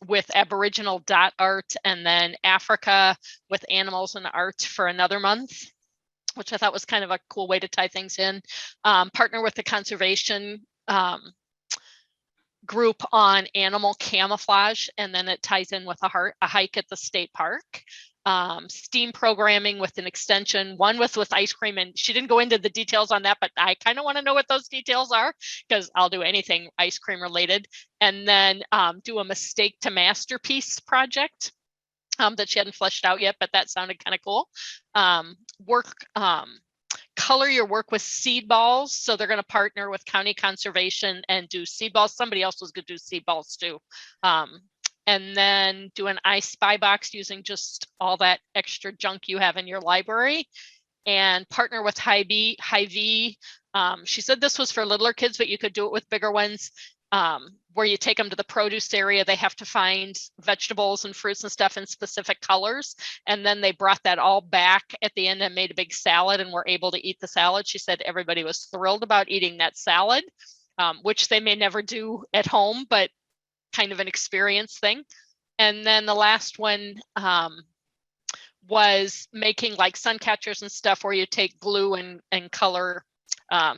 with Aboriginal dot art, and then Africa with animals and art for another month, which I thought was kind of a cool way to tie things in. Partner with the conservation group on animal camouflage, and then it ties in with a hike at the state park. STEAM programming with an extension, one with ice cream, and she didn't go into the details on that, but I kind of want to know what those details are because I'll do anything ice cream related. And then do a mistake to masterpiece project that she hadn't fleshed out yet, but that sounded kind of cool. Color your work with seed balls. So they're going to partner with county conservation and do seed balls. Somebody else was going to do seed balls too. And then do an I Spy box using just all that extra junk you have in your library, and partner with Hy-Vee. She said this was for littler kids, but you could do it with bigger ones. Where you take them to the produce area, they have to find vegetables and fruits and stuff in specific colors. And then they brought that all back at the end and made a big salad and were able to eat the salad. She said everybody was thrilled about eating that salad, which they may never do at home, but kind of an experience thing. And then the last one was making like sun catchers and stuff where you take glue and color,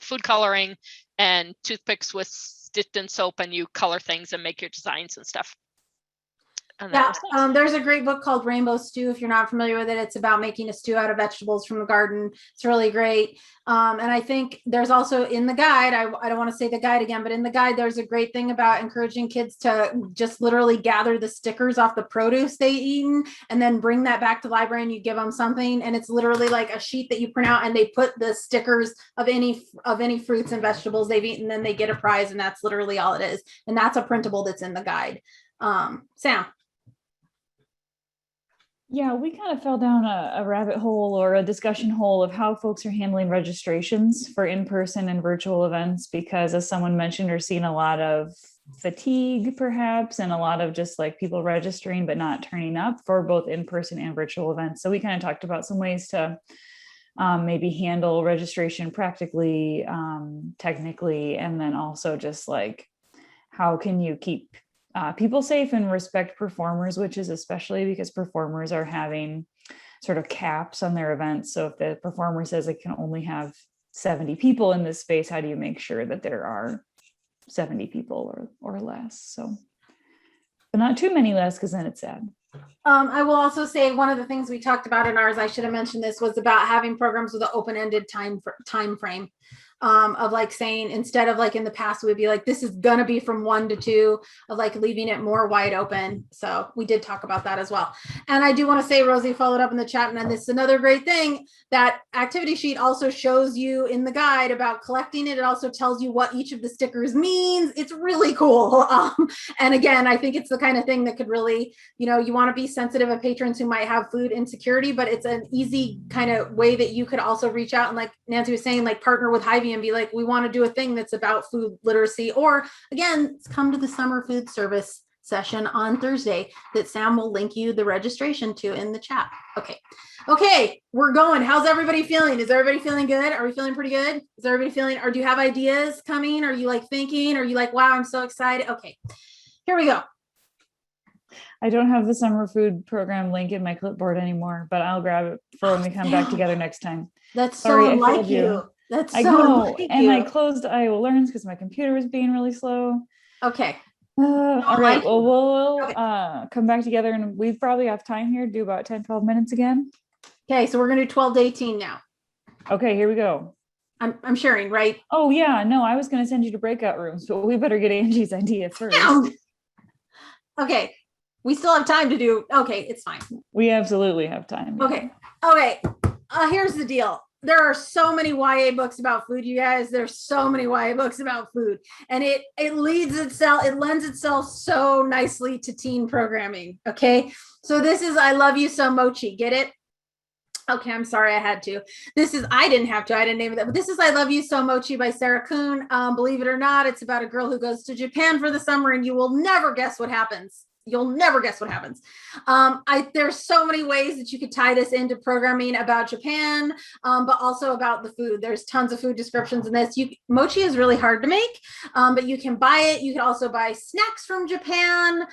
food coloring and toothpicks with dipped in soap, and you color things and make your designs and stuff. And yeah, there's a great book called Rainbow Stew. If you're not familiar with it, it's about making a stew out of vegetables from the garden. It's really great. And I think there's also in the guide, I don't want to say the guide again, but in the guide, there's a great thing about encouraging kids to just literally gather the stickers off the produce they eaten and then bring that back to the library, and you give them something. And it's literally like a sheet that you print out and they put the stickers of any fruits and vegetables they've eaten, and then they get a prize. And that's literally all it is. And that's a printable that's in the guide. Sam. Yeah, we kind of fell down a rabbit hole or a discussion hole of how folks are handling registrations for in-person and virtual events, because as someone mentioned, we're seeing a lot of fatigue perhaps, and a lot of just like people registering but not turning up for both in-person and virtual events. So we kind of talked about some ways to maybe handle registration practically, technically, and then also just like how can you keep people safe and respect performers, which is especially because performers are having sort of caps on their events. So if the performer says it can only have 70 people in this space, how do you make sure that there are 70 people or less? So, but not too many less, because then it's sad. I will also say one of the things we talked about in ours, I should have mentioned this, was about having programs with an open-ended time frame. Of like saying, instead of like in the past, we'd be like, this is going to be from 1 to 2, of like leaving it more wide open. So we did talk about that as well. And I do want to say, Rosie followed up in the chat, and then this is another great thing, that activity sheet also shows you in the guide about collecting it. It also tells you what each of the stickers means. It's really cool. And again, I think it's the kind of thing that could really, you want to be sensitive of patrons who might have food insecurity, but it's an easy kind of way that you could also reach out and, like Nancy was saying, like partner with Hy-Vee and be like, we want to do a thing that's about food literacy, or again, come to the summer food service session on Thursday that Sam will link you the registration to in the chat. Okay, we're going. How's everybody feeling? Is everybody feeling good? Are we feeling pretty good? Is everybody feeling, or do you have ideas coming? Are you like thinking? Are you like, wow, I'm so excited? Okay, here we go. I don't have the summer food program link in my clipboard anymore, but I'll grab it for when we come back together next time. That's Sorry, so I like failed you. That's I so know, like and you. I closed Iowa Learns because my computer was being really slow. Okay. All right, like well, you. we'll Okay. come back together and we probably have time here to do about 10, 12 minutes again. Okay, so we're gonna do 12 to 18 now. Okay, here we go. I'm sharing, right? Oh yeah, no, I was gonna send you to breakout rooms, but we better get Angie's idea first. Okay, we still have time to do, okay, it's fine. We absolutely have time. Okay, here's the deal. There are so many YA books about food, you guys. There's so many YA books about food, and it lends itself so nicely to teen programming. Okay, so this is I Love You So Mochi. Get it? Okay, I'm sorry I had to. I didn't have to, I didn't name it that, but this is I Love You So Mochi by Sarah Kuhn. Believe it or not, it's about a girl who goes to Japan for the summer, and you will never guess what happens. You'll never guess what happens. There's so many ways that you could tie this into programming about Japan, but also about the food. There's tons of food descriptions in this. Mochi is really hard to make, but you can buy it. You can also buy snacks from Japan.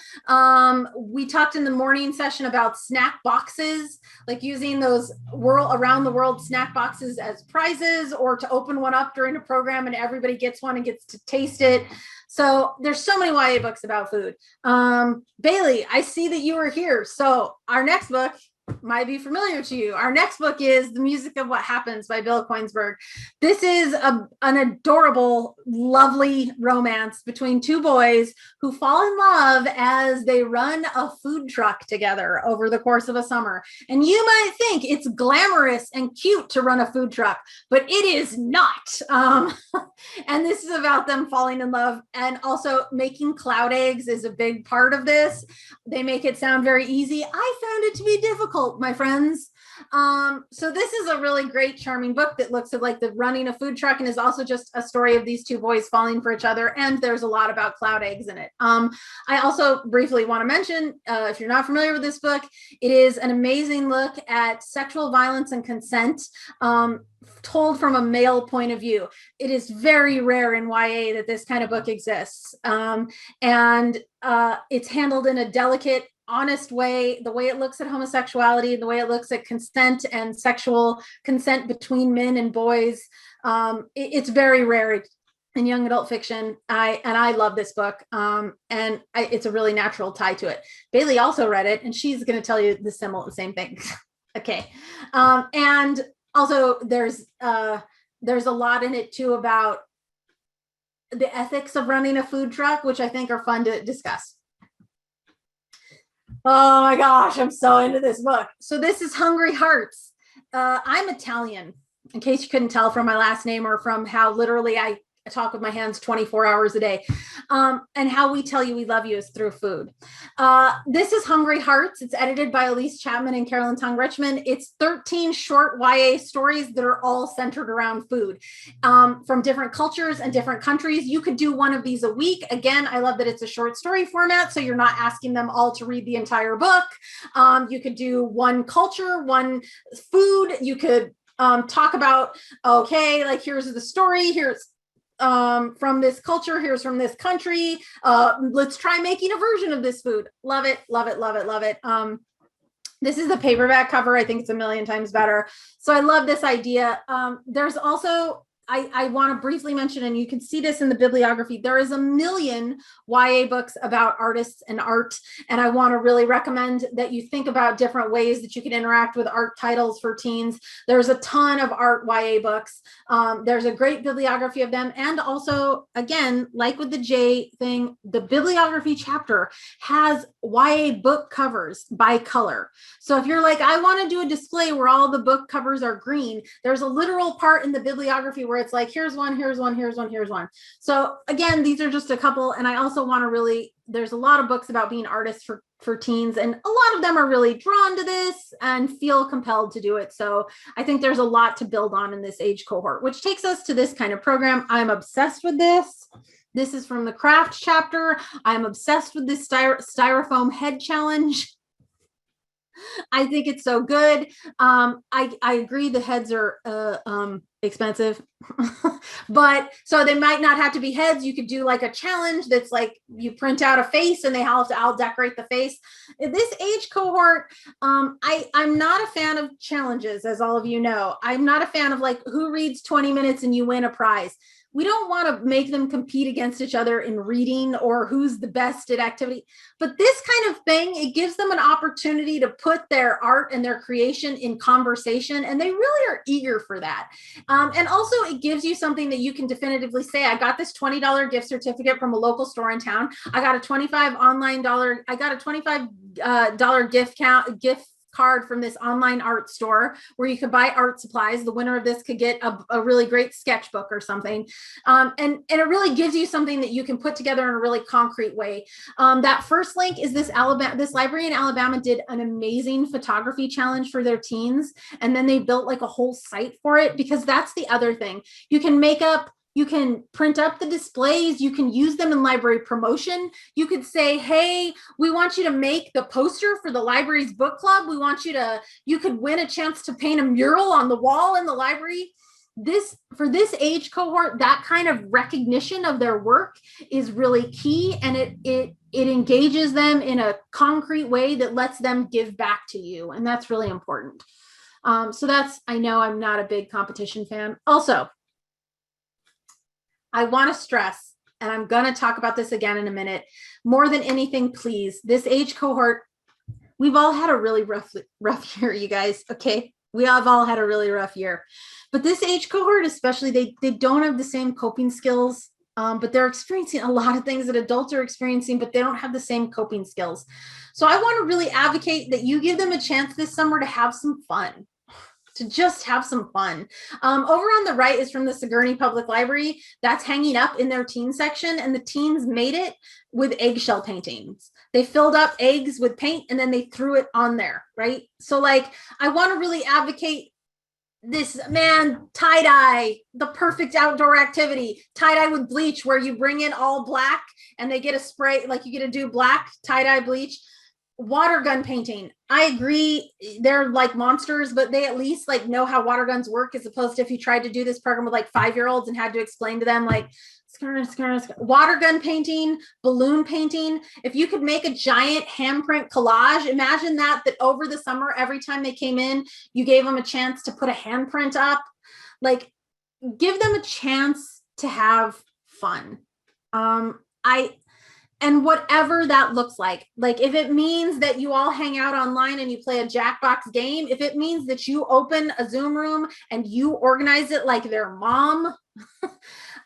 We talked in the morning session about snack boxes, like using those around the world snack boxes as prizes, or to open one up during a program and everybody gets one and gets to taste it. So there's so many YA books about food. Bailey, I see that you are here. So our next book might be familiar to you. Our next book is The Music of What Happens by Bill Koinsberg. This is an adorable, lovely romance between two boys who fall in love as they run a food truck together over the course of a summer. And you might think it's glamorous and cute to run a food truck, but it is not. And this is about them falling in love, and also making cloud eggs is a big part of this. They make it sound very easy. I found it to be difficult, my friends. So this is a really great, charming book that looks at like the running a food truck, and is also just a story of these two boys falling for each other. And there's a lot about cloud eggs in it. I also briefly want to mention, if you're not familiar with this book, it is an amazing look at sexual violence and consent, told from a male point of view. It is very rare in YA that this kind of book exists. And it's handled in a delicate, honest way. The way it looks at homosexuality, the way it looks at consent and sexual consent between men and boys. It's very rare in young adult fiction. I love this book. It's a really natural tie to it. Bailey also read it, and she's going to tell you the same thing. Okay. And also there's a lot in it too about the ethics of running a food truck, which I think are fun to discuss. Oh my gosh, I'm so into this book. So this is Hungry Hearts. I'm Italian, in case you couldn't tell from my last name or from how literally I talk with my hands 24 hours a day. And how we tell you we love you is through food. This is Hungry Hearts. It's edited by Elise Chapman and Carolyn Tong Richmond. It's 13 short YA stories that are all centered around food, from different cultures and different countries. You could do one of these a week. Again, I love that it's a short story format, so you're not asking them all to read the entire book. You could do one culture, one food. You could talk about, okay, like here's the story, here's from this culture, here's from this country. Let's try making a version of this food. Love it, love it, love it, love it. This is the paperback cover. I think it's a million times better. So I love this idea. There's also, I want to briefly mention, and you can see this in the bibliography, there is a million YA books about artists and art. And I want to really recommend that you think about different ways that you can interact with art titles for teens. There's a ton of art YA books. There's a great bibliography of them. And also, again, like with the J thing, the bibliography chapter has YA book covers by color. So if you're like, I want to do a display where all the book covers are green, there's a literal part in the bibliography where it's like, here's one, here's one, here's one, here's one. So again, these are just a couple. And I also want to really, there's a lot of books about being artists for teens, and a lot of them are really drawn to this and feel compelled to do it. So I think there's a lot to build on in this age cohort, which takes us to this kind of program. I'm obsessed with this. This is from the craft chapter. I'm obsessed with this styrofoam head challenge. I think it's so good. I agree the heads are expensive, but so they might not have to be heads. You could do like a challenge that's like you print out a face and I'll decorate the face. This age cohort, I'm not a fan of challenges, as all of you know. I'm not a fan of like who reads 20 minutes and you win a prize. We don't want to make them compete against each other in reading or who's the best at activity. But this kind of thing, it gives them an opportunity to put their art and their creation in conversation. And they really are eager for that. And also it gives you something that you can definitively say, I got this $20 gift certificate from a local store in town. I got a $25 gift card from this online art store where you could buy art supplies. The winner of this could get a really great sketchbook or something. And it really gives you something that you can put together in a really concrete way. That first link is this library in Alabama did an amazing photography challenge for their teens. And then they built like a whole site for it, because that's the other thing. You can print up the displays. You can use them in library promotion. You could say, hey, we want you to make the poster for the library's book club. You could win a chance to paint a mural on the wall in the library. For this age cohort, that kind of recognition of their work is really key. And it engages them in a concrete way that lets them give back to you. And that's really important. I know I'm not a big competition fan. Also, I want to stress, and I'm going to talk about this again in a minute, more than anything, please, this age cohort, we've all had a really rough year, you guys, okay? We have all had a really rough year. But this age cohort, especially, they don't have the same coping skills, but they're experiencing a lot of things that adults are experiencing, but they don't have the same coping skills. So I want to really advocate that you give them a chance this summer to have some fun. To just have some fun. Over on the right is from the Sigourney Public Library. That's hanging up in their teen section, and the teens made it with eggshell paintings. They filled up eggs with paint and then they threw it on there, right? So like, I want to really advocate this, man, tie-dye, the perfect outdoor activity. Tie-dye with bleach, where you bring in all black and they get a spray, like you get to do black tie-dye bleach. Water gun painting. I agree, they're like monsters, but they at least like know how water guns work, as opposed to if you tried to do this program with like 5-year-olds and had to explain to them like water gun painting, balloon painting. If you could make a giant handprint collage, imagine that over the summer, every time they came in, you gave them a chance to put a handprint up. Like, give them a chance to have fun. And whatever that looks like if it means that you all hang out online and you play a Jackbox game, if it means that you open a Zoom room and you organize it like their mom.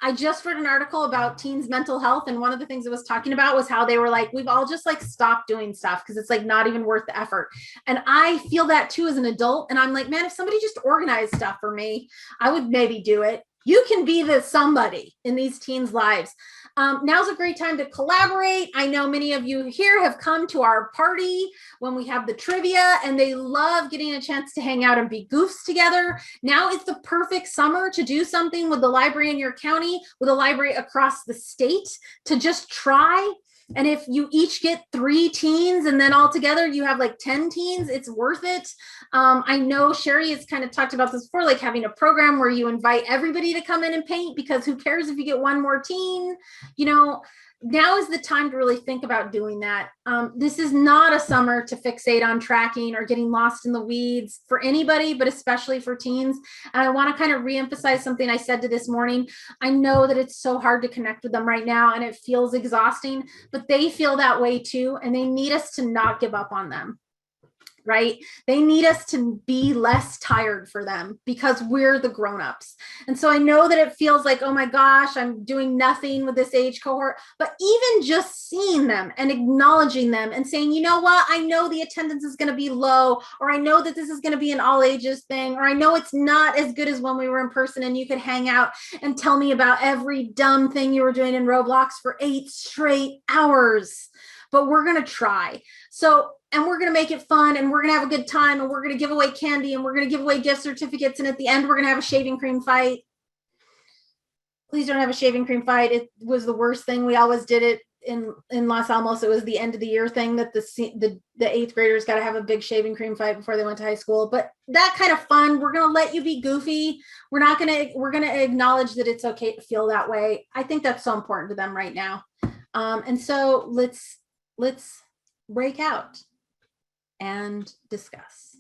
I just read an article about teens' mental health, and one of the things it was talking about was how they were like, we've all just like stopped doing stuff because it's like not even worth the effort. And I feel that too as an adult. And I'm like, man, if somebody just organized stuff for me, I would maybe do it. You can be the somebody in these teens' lives. Now's a great time to collaborate. I know many of you here have come to our party when we have the trivia, and they love getting a chance to hang out and be goofs together. Now is the perfect summer to do something with the library in your county, with a library across the state, to just try. And if you each get 3 teens and then all together you have like 10 teens, it's worth it. I know Sherry has kind of talked about this before, like having a program where you invite everybody to come in and paint, because who cares if you get one more teen, now is the time to really think about doing that. This is not a summer to fixate on tracking or getting lost in the weeds for anybody, but especially for teens. And I want to kind of reemphasize something I said to this morning. I know that it's so hard to connect with them right now and it feels exhausting, but they feel that way too. And they need us to not give up on them. Right? They need us to be less tired for them because we're the grown-ups. And so I know that it feels like, oh my gosh, I'm doing nothing with this age cohort, but even just seeing them and acknowledging them and saying, you know what, I know the attendance is going to be low, or I know that this is going to be an all ages thing, or I know it's not as good as when we were in person and you could hang out and tell me about every dumb thing you were doing in Roblox for 8 straight hours. But we're going to try. And we're going to make it fun, and we're going to have a good time, and we're going to give away candy, and we're going to give away gift certificates. And at the end, we're going to have a shaving cream fight. please don't have a shaving cream fight. It was the worst thing. We always did it in Los Alamos. It was the end of the year thing that the 8th graders got to have a big shaving cream fight before they went to high school. But that kind of fun, we're going to let you be goofy. We're going to acknowledge that it's okay to feel that way. I think that's so important to them right now. And so let's break out and discuss.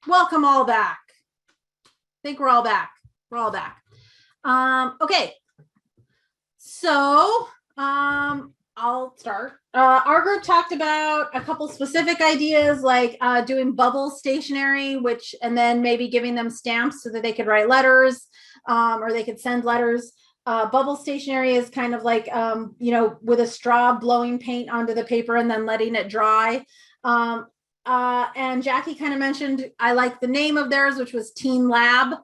Welcome all back. I think we're all back. We're all back. Okay. So I'll start. Our group talked about a couple specific ideas, like doing bubble stationery, and then maybe giving them stamps so that they could write letters, or they could send letters. Bubble stationery is kind of like, with a straw blowing paint onto the paper and then letting it dry. And Jackie kind of mentioned, I like the name of theirs, which was Teen Lab,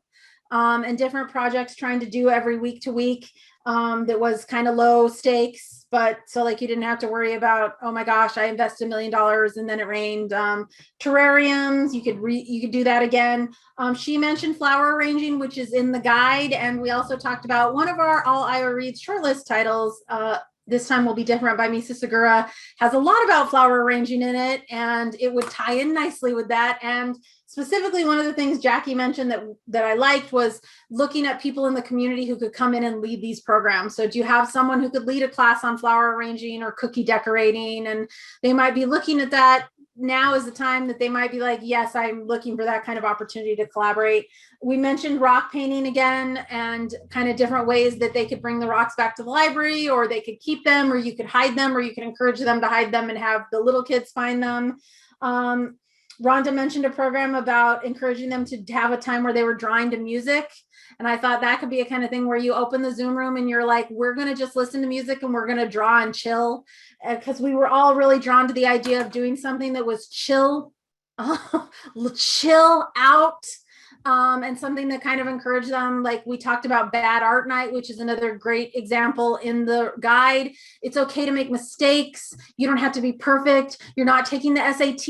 and different projects trying to do every week to week. That was kind of low stakes, but so like you didn't have to worry about, oh my gosh, I invested $1 million and then it rained. Terrariums, you could do that again. She mentioned flower arranging, which is in the guide, and we also talked about one of our All Iowa Reads shortlist titles. This time Will Be Different by Misa Segura has a lot about flower arranging in it, and it would tie in nicely with that. And specifically, one of the things Jackie mentioned that I liked was looking at people in the community who could come in and lead these programs. So do you have someone who could lead a class on flower arranging or cookie decorating? And they might be looking at that. Now is the time that they might be like, yes, I'm looking for that kind of opportunity to collaborate. We mentioned rock painting again, and kind of different ways that they could bring the rocks back to the library, or they could keep them, or you could hide them, or you could encourage them to hide them and have the little kids find them. Rhonda mentioned a program about encouraging them to have a time where they were drawing to music. And I thought that could be a kind of thing where you open the Zoom room and you're like, we're going to just listen to music and we're going to draw and chill. Because we were all really drawn to the idea of doing something that was chill out. And something that kind of encouraged them. Like we talked about Bad Art Night, which is another great example in the guide. It's okay to make mistakes. You don't have to be perfect. You're not taking the SAT.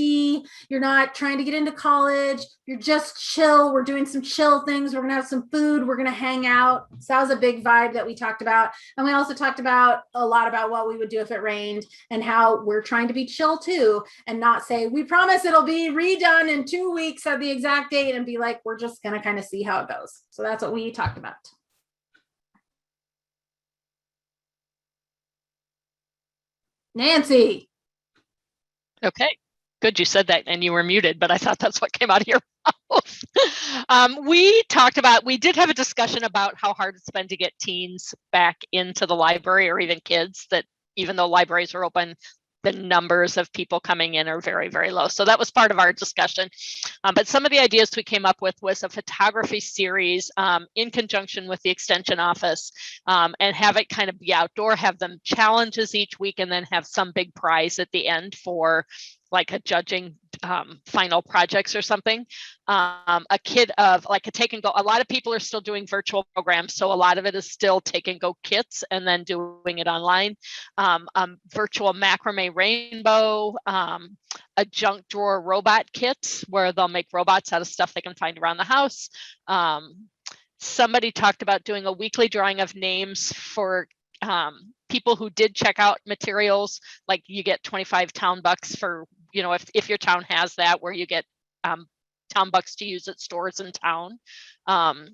You're not trying to get into college. You're just chill. We're doing some chill things. We're going to have some food. We're going to hang out. So that was a big vibe that we talked about. And we also talked about a lot about what we would do if it rained, and how we're trying to be chill too, and not say, we promise it'll be redone in 2 weeks at the exact date, and be like, we're just going to kind of see how it goes. So that's what we talked about. Nancy. Okay, good. You said that and you were muted, but I thought that's what came out of your mouth. We did have a discussion about how hard it's been to get teens back into the library, or even kids, that even though libraries are open, the numbers of people coming in are very, very low. So that was part of our discussion. But some of the ideas we came up with was a photography series in conjunction with the extension office, and have it kind of be outdoor, have them challenges each week, and then have some big prize at the end for like a judging final projects or something. A kid of like a take and go. A lot of people are still doing virtual programs, so a lot of it is still take and go kits and then doing it online. Virtual macrame rainbow, a junk drawer robot kit where they'll make robots out of stuff they can find around the house. Somebody talked about doing a weekly drawing of names for people who did check out materials, like you get 25 town bucks for, if your town has that, where you get town bucks to use at stores in town.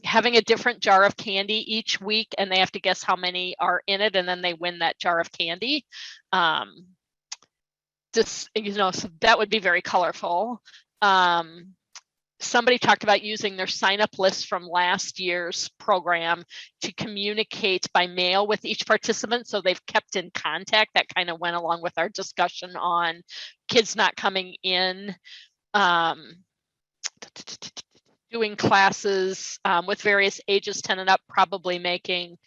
Having a different jar of candy each week, and they have to guess how many are in it, and then they win that jar of candy. So that would be very colorful. Somebody talked about using their sign-up list from last year's program to communicate by mail with each participant, so they've kept in contact. That kind of went along with our discussion on kids not coming in. Doing classes with various ages 10 and up, probably making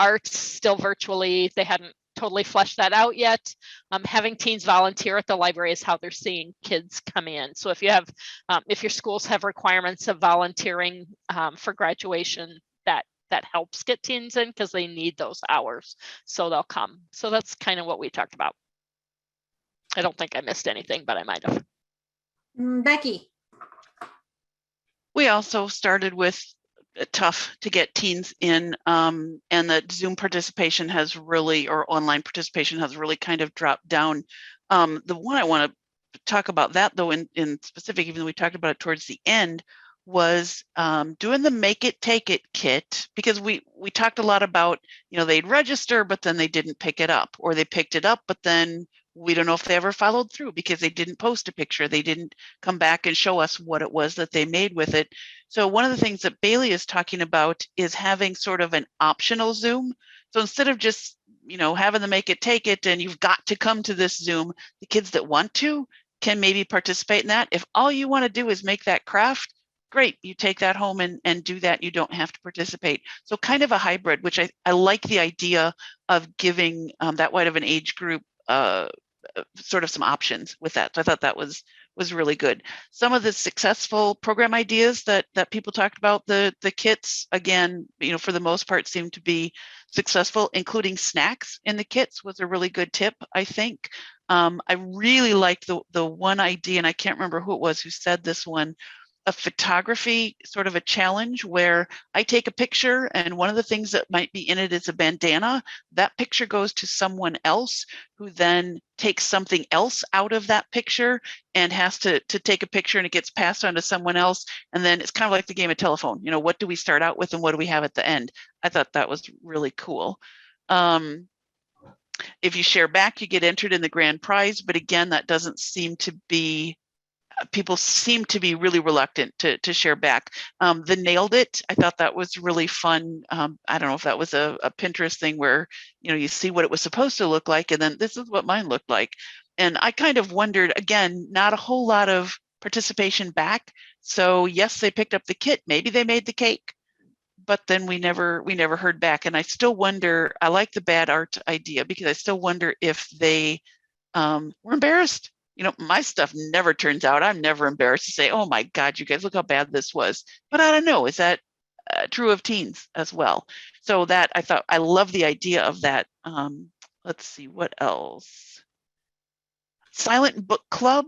arts still virtually. They hadn't totally fleshed that out yet. Having teens volunteer at the library is how they're seeing kids come in. So if you have, if your schools have requirements of volunteering for graduation, that helps get teens in, because they need those hours, so they'll come. So that's kind of what we talked about. I don't think I missed anything, but I might have. Becky. We also started with tough to get teens in, and that Zoom participation has really, or online participation has really kind of dropped down. The one I want to talk about that though in specific, even though we talked about it towards the end, was doing the make it take it kit, because we talked a lot about, they'd register but then they didn't pick it up, or they picked it up but then we don't know if they ever followed through because they didn't post a picture, they didn't come back and show us what it was that they made with it. So one of the things that Bailey is talking about is having sort of an optional Zoom. So instead of just having the make it take it and you've got to come to this Zoom, the kids that want to can maybe participate in that. If all you want to do is make that craft, great, you take that home and do that. You don't have to participate. So kind of a hybrid, which I like the idea of giving that wide of an age group sort of some options with that. So I thought that was really good. Some of the successful program ideas that people talked about, the kits, again, for the most part seem to be successful, including snacks in the kits was a really good tip, I think. I really liked the one idea, and I can't remember who it was who said this one, a photography sort of a challenge where I take a picture and one of the things that might be in it is a bandana. That picture goes to someone else who then takes something else out of that picture and has to take a picture, and it gets passed on to someone else. And then it's kind of like the game of telephone. What do we start out with and what do we have at the end? I thought that was really cool. If you share back, you get entered in the grand prize. But again, that doesn't seem to be, people seem to be really reluctant to share back. The nailed it, I thought that was really fun. I don't know if that was a Pinterest thing where, you see what it was supposed to look like, and then this is what mine looked like. And I kind of wondered, again, not a whole lot of participation back. So yes, they picked up the kit, maybe they made the cake, but then we never heard back. And I still wonder, I like the bad art idea because I still wonder if they were embarrassed. My stuff never turns out. I'm never embarrassed to say, oh my God, you guys, look how bad this was. But I don't know, is that true of teens as well? So that I love the idea of that. Let's see, what else? Silent book club,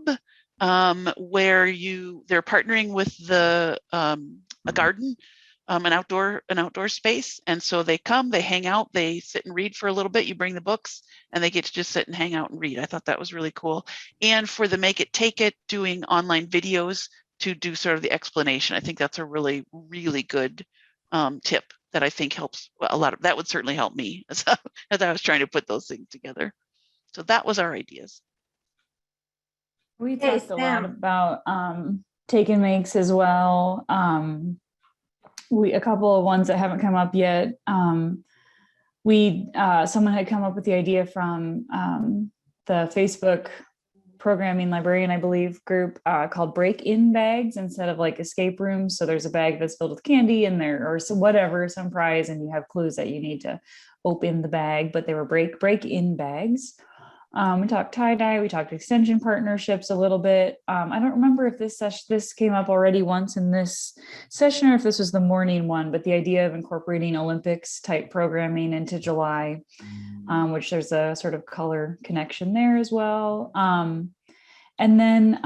where they're partnering with a garden, an outdoor space. And so they come, they hang out, they sit and read for a little bit. You bring the books and they get to just sit and hang out and read. I thought that was really cool. And for the make it take it, doing online videos to do sort of the explanation. I think that's a really, really good tip that I think helps a lot. That would certainly help me as I was trying to put those things together. So that was our ideas. We talked a lot about take and makes as well. A couple of ones that haven't come up yet. Someone had come up with the idea from the Facebook programming librarian, I believe, group called break-in bags instead of like escape rooms. So there's a bag that's filled with candy in there or some prize, and you have clues that you need to open the bag, but they were break-in bags. We talked tie-dye, we talked extension partnerships a little bit. I don't remember if this came up already once in this session or if this was the morning one, but the idea of incorporating Olympics type programming into July, which there's a sort of color connection there as well. And then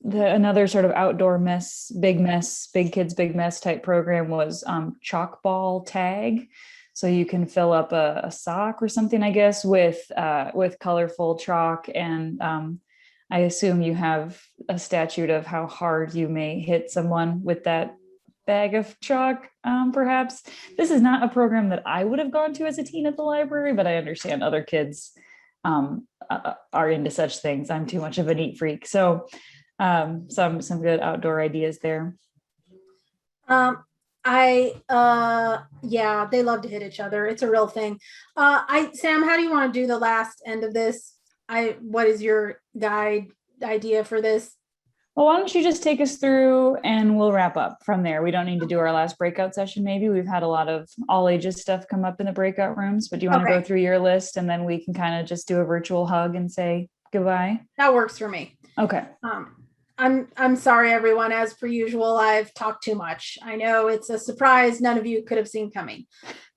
another sort of outdoor big kids, big mess type program was chalk ball tag. So you can fill up a sock or something, I guess, with colorful chalk. And I assume you have a statute of how hard you may hit someone with that bag of chalk, perhaps. This is not a program that I would have gone to as a teen at the library, but I understand other kids are into such things. I'm too much of a neat freak. So some good outdoor ideas there. Yeah, they love to hit each other. It's a real thing. Sam, how do you want to do the last end of this? What is your guide idea for this? Well, why don't you just take us through and we'll wrap up from there. We don't need to do our last breakout session. Maybe we've had a lot of all ages stuff come up in the breakout rooms, but do you want to go through your list and then we can kind of just do a virtual hug and say goodbye? That works for me. Okay. I'm sorry, everyone. As per usual, I've talked too much. I know it's a surprise none of you could have seen coming.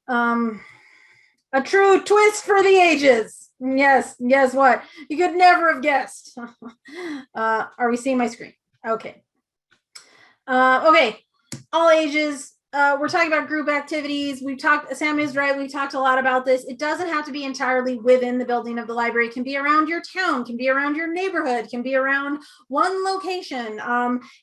A true twist for the ages. Yes, guess what? You could never have guessed. Are we seeing my screen? Okay. Okay, all ages. We're talking about group activities. We've talked, Sam is right, we've talked a lot about this. It doesn't have to be entirely within the building of the library. It can be around your town, can be around your neighborhood, can be around one location.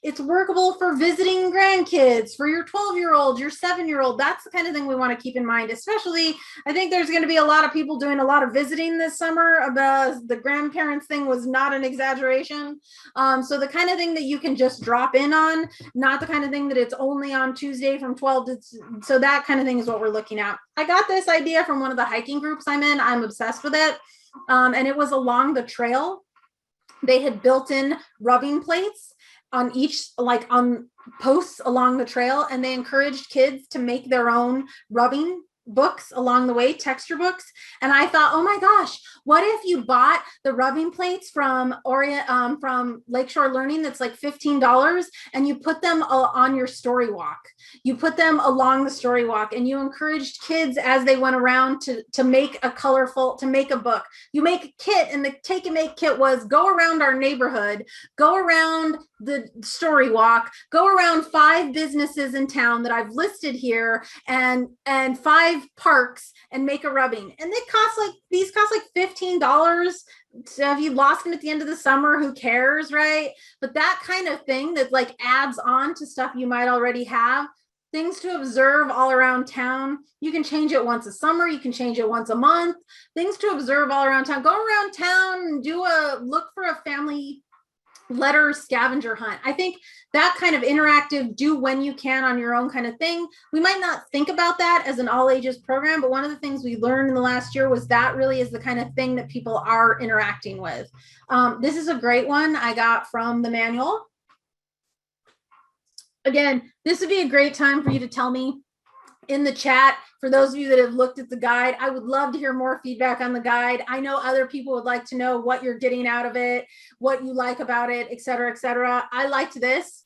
It's workable for visiting grandkids, for your 12-year-old, your 7-year-old. That's the kind of thing we want to keep in mind, especially, I think there's going to be a lot of people doing a lot of visiting this summer. The grandparents thing was not an exaggeration. So the kind of thing that you can just drop in on, not the kind of thing that it's only on Tuesday from 12 to, so that kind of thing is what we're looking at. I got this idea from one of the hiking groups I'm in. I'm obsessed with it. And it was along the trail. They had built in rubbing plates on each, like on posts along the trail, and they encouraged kids to make their own rubbing books along the way, texture books. And I thought, oh my gosh, what if you bought the rubbing plates from Lakeshore Learning that's like $15, and you put them on your story walk. You put them along the story walk, and you encouraged kids as they went around to make to make a book. You make a kit, and the take and make kit was go around our neighborhood, go around the story walk, go around 5 businesses in town that I've listed here, and 5 parks, and make a rubbing. And these cost like $15. So if you lost them at the end of the summer, who cares, right? But that kind of thing that like adds on to stuff you might already have, things to observe all around town. You can change it once a summer, you can change it once a month. Things to observe all around town. Go around town and look for a family letter scavenger hunt. I think that kind of interactive, do when you can on your own kind of thing. We might not think about that as an all ages program, but one of the things we learned in the last year was that really is the kind of thing that people are interacting with. This is a great one I got from the manual. Again, this would be a great time for you to tell me in the chat. For those of you that have looked at the guide, I would love to hear more feedback on the guide. I know other people would like to know what you're getting out of it, what you like about it, et cetera, et cetera. I liked this.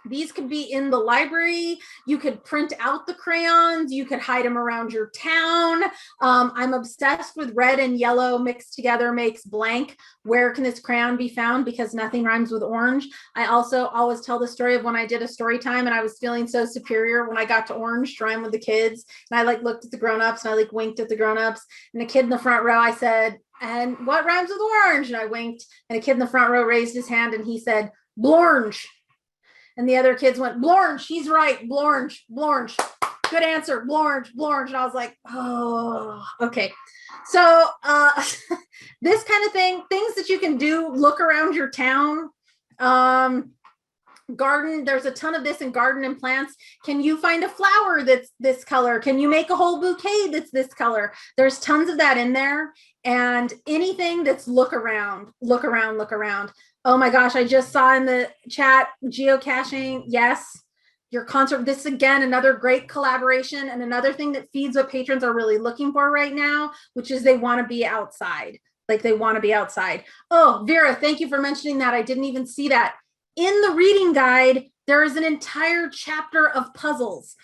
These could be in the library. You could print out the crayons. You could hide them around your town. I'm obsessed with red and yellow mixed together makes blank. Where can this crayon be found? Because nothing rhymes with orange. I also always tell the story of when I did a story time and I was feeling so superior when I got to orange to rhyme with the kids. And I like looked at the grownups and I like winked at the grownups. And the kid in the front row, I said, and what rhymes with orange? And I winked. And a kid in the front row raised his hand and he said, Blornge. And the other kids went, Blornge, he's right, Blornge, Blornge. Good answer, Blornge, Blornge. And I was like, oh, okay. So this kind of thing, things that you can do, look around your town. Garden, there's a ton of this in garden and plants. Can you find a flower that's this color? Can you make a whole bouquet that's this color? There's tons of that in there. And anything that's look around. Oh my gosh, I just saw in the chat, geocaching. Yes, your concert. This again, another great collaboration and another thing that feeds what patrons are really looking for right now, which is they want to be outside. Like they want to be outside. Oh, Vera, thank you for mentioning that. I didn't even see that. In the reading guide, there is an entire chapter of puzzles,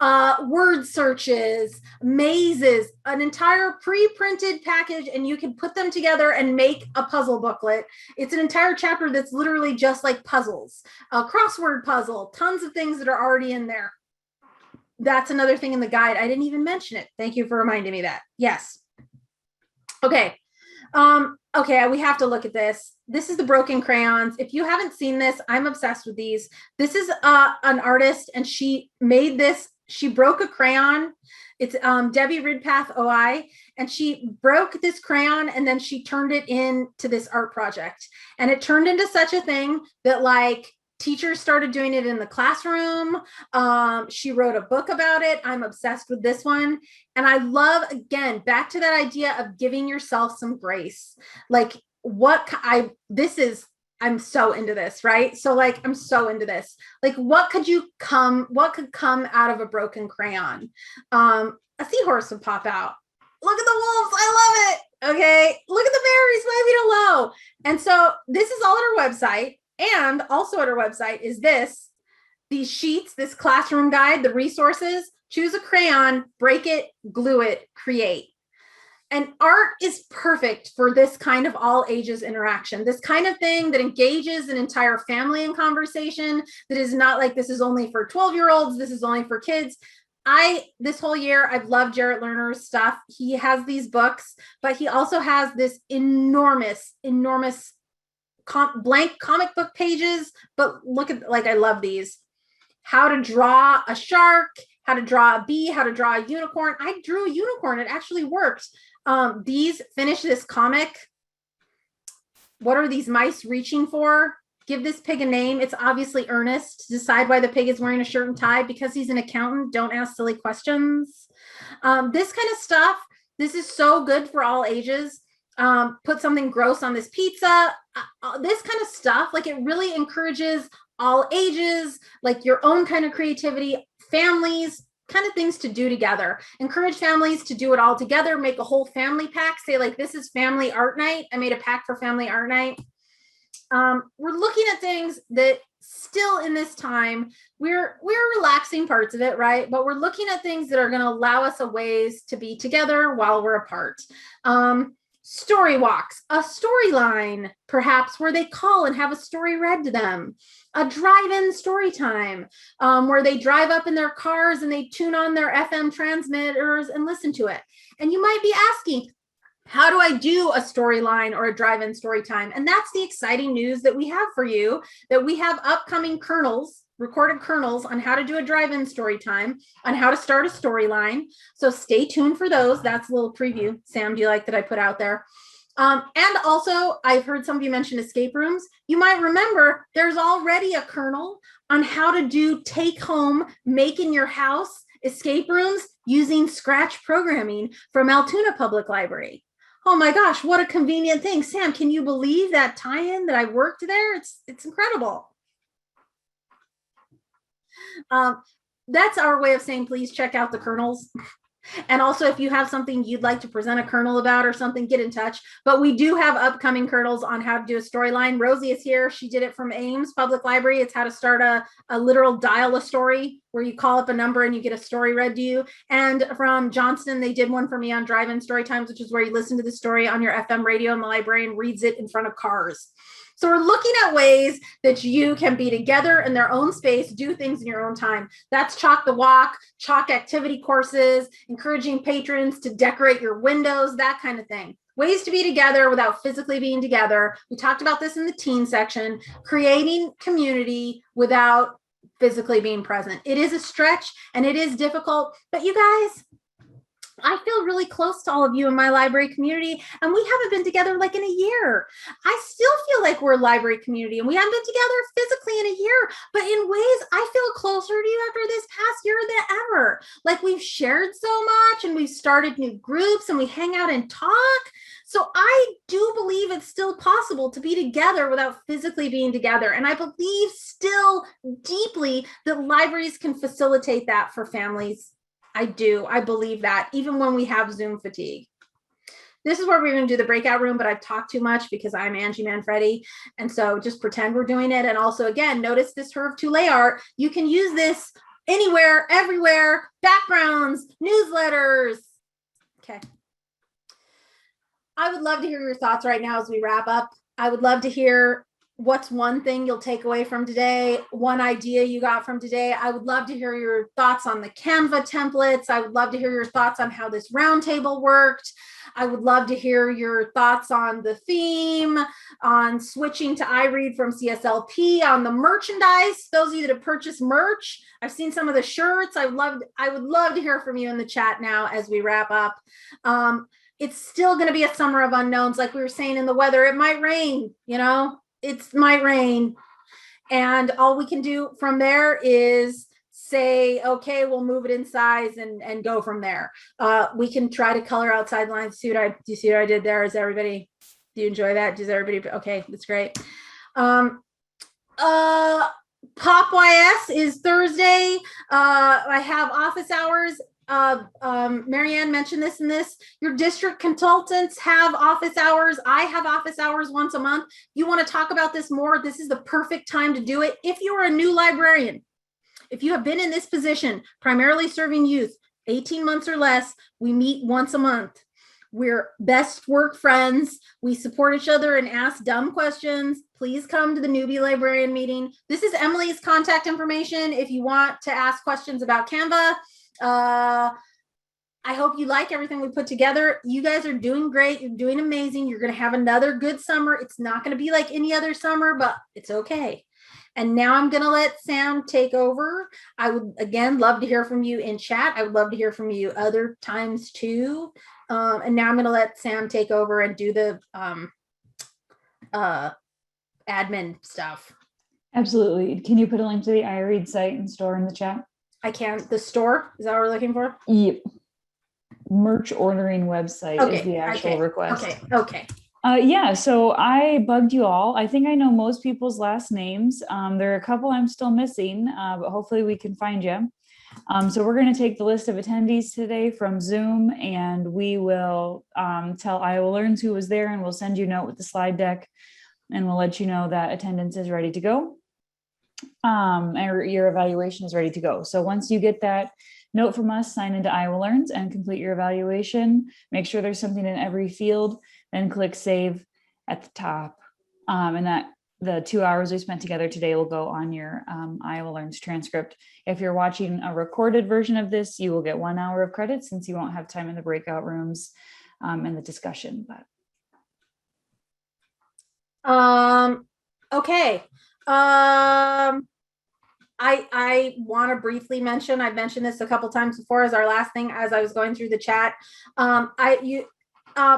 word searches, mazes, an entire pre-printed package, and you can put them together and make a puzzle booklet. It's an entire chapter that's literally just like puzzles, a crossword puzzle, tons of things that are already in there. That's another thing in the guide. I didn't even mention it. Thank you for reminding me that. Yes. Okay. Okay, we have to look at this. This is the broken crayons. If you haven't seen this, I'm obsessed with these. This is an artist, and she made this. She broke a crayon. It's Debbie Ridpath OI, and she broke this crayon, and then she turned it into this art project. And it turned into such a thing that like teachers started doing it in the classroom. She wrote a book about it. I'm obsessed with this one. And I love, again, back to that idea of giving yourself some grace. Like I'm so into this, right? So like, I'm so into this. Like, what could come out of a broken crayon? A seahorse would pop out. Look at the wolves. I love it. Okay. Look at the berries waving low. And so this is all at our website. And also at our website is these sheets, this classroom guide, the resources. Choose a crayon, break it, glue it, create. And art is perfect for this kind of all ages interaction, this kind of thing that engages an entire family in conversation, that is not like this is only for 12-year-olds, this is only for kids. This whole year, I've loved Jarrett Lerner's stuff. He has these books, but he also has this enormous blank comic book pages. But look at, like, I love these. How to draw a shark, how to draw a bee, how to draw a unicorn. I drew a unicorn. It actually worked. Finish this comic. What are these mice reaching for? Give this pig a name. It's obviously Ernest. Decide why the pig is wearing a shirt and tie. Because he's an accountant, don't ask silly questions. This kind of stuff, this is so good for all ages. Put something gross on this pizza. This kind of stuff, like, it really encourages all ages, like your own kind of creativity, families, kind of things to do together. Encourage families to do it all together. Make a whole family pack. Say, like, this is family art night. I made a pack for family art night. We're looking at things that still in this time, we're relaxing parts of it, right? But we're looking at things that are going to allow us a ways to be together while we're apart. Story walks, a storyline, perhaps, where they call and have a story read to them. A drive-in story time, where they drive up in their cars and they tune on their FM transmitters and listen to it. And you might be asking, how do I do a storyline or a drive-in story time? And that's the exciting news that we have for you, that we have upcoming recorded kernels on how to do a drive-in story time, on how to start a storyline. So stay tuned for those. That's a little preview. Sam, do you like that I put out there? And also, I've heard some of you mention escape rooms. You might remember there's already a kernel on how to do take-home, make in your house escape rooms using Scratch programming from Altoona Public Library. Oh my gosh, what a convenient thing. Sam, can you believe that tie-in that I worked there? It's incredible. That's our way of saying, please check out the kernels. And also, if you have something you'd like to present a kernel about or something, get in touch. But we do have upcoming kernels on how to do a storyline. Rosie is here. She did it from Ames Public Library. It's how to start a literal dial a story, where you call up a number and you get a story read to you. And from Johnston, they did one for me on drive-in story times, which is where you listen to the story on your FM radio and the librarian reads it in front of cars. So we're looking at ways that you can be together in their own space, do things in your own time. That's Chalk the Walk, chalk activity courses, encouraging patrons to decorate your windows, that kind of thing. Ways to be together without physically being together. We talked about this in the teen section, creating community without physically being present. It is a stretch and it is difficult, but you guys, I feel really close to all of you in my library community, and we haven't been together like in a year. I still feel like we're a library community and we haven't been together physically in a year, but in ways I feel closer to you after this past year than ever. Like, we've shared so much and we've started new groups and we hang out and talk. So I do believe it's still possible to be together without physically being together. And I believe still deeply that libraries can facilitate that for families. I do. I believe that, even when we have Zoom fatigue. This is where we're going to do the breakout room, but I've talked too much because I'm Angie Manfredi. And so just pretend we're doing it. And also, again, notice this Herv to layout. You can use this anywhere, everywhere, backgrounds, newsletters. Okay. I would love to hear your thoughts right now as we wrap up. I would love to hear what's one thing you'll take away from today, one idea you got from today. I would love to hear your thoughts on the Canva templates. I would love to hear your thoughts on how this roundtable worked. I would love to hear your thoughts on the theme, on switching to iRead from CSLP, on the merchandise. Those of you that have purchased merch, I've seen some of the shirts. I would love to hear from you in the chat now as we wrap up. It's still going to be a summer of unknowns. Like we were saying in the weather, it might rain, it might rain. And all we can do from there is say, okay, we'll move it in size and go from there. We can try to color outside lines. Do you see what I did there? Do you enjoy that? Does everybody? Okay, that's great. Pop YS is Thursday. I have office hours. Marianne mentioned this and this. Your district consultants have office hours. I have office hours once a month. You want to talk about this more? This is the perfect time to do it. If you are a new librarian, if you have been in this position, primarily serving youth, 18 months or less, we meet once a month. We're best work friends. We support each other and ask dumb questions. Please come to the newbie librarian meeting. This is Emily's contact information if you want to ask questions about Canva. I hope you like everything we put together. You guys are doing great. You're doing amazing. You're going to have another good summer. It's not going to be like any other summer, but it's okay. And now I'm going to let Sam take over. I would, again, love to hear from you in chat. I would love to hear from you other times too. And now I'm going to let Sam take over and do the admin stuff. Absolutely. Can you put a link to the iRead site and store in the chat? I can. The store, is that what we're looking for? Yep. Merch ordering website is the actual request. Okay. Yeah, so I bugged you all. I think I know most people's last names. There are a couple I'm still missing, but hopefully we can find you. So we're going to take the list of attendees today from Zoom, and we will tell Iowa Learns who was there, and we'll send you a note with the slide deck, and we'll let you know that attendance is ready to go, or your evaluation is ready to go. So once you get that note from us, sign into Iowa Learns and complete your evaluation. Make sure there's something in every field, then click save at the top. And that the 2 hours we spent together today will go on your Iowa Learns transcript. If you're watching a recorded version of this, you will get 1 hour of credit since you won't have time in the breakout rooms and the discussion. But okay. I want to briefly mention, I've mentioned this a couple times before as our last thing as I was going through the chat.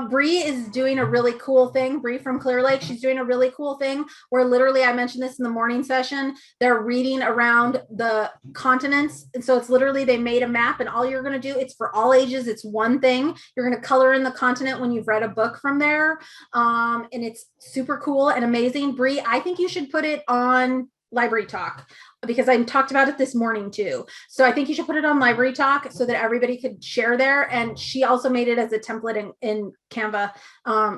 Bree is doing a really cool thing. Bree from Clear Lake, she's doing a really cool thing where literally, I mentioned this in the morning session, they're reading around the continents. And so it's literally, they made a map, and all you're going to do, it's for all ages. It's one thing. You're going to color in the continent when you've read a book from there. And it's super cool and amazing. Bree, I think you should put it on Library Talk, because I talked about it this morning too. So I think you should put it on Library Talk so that everybody could share there. And she also made it as a template in Canva.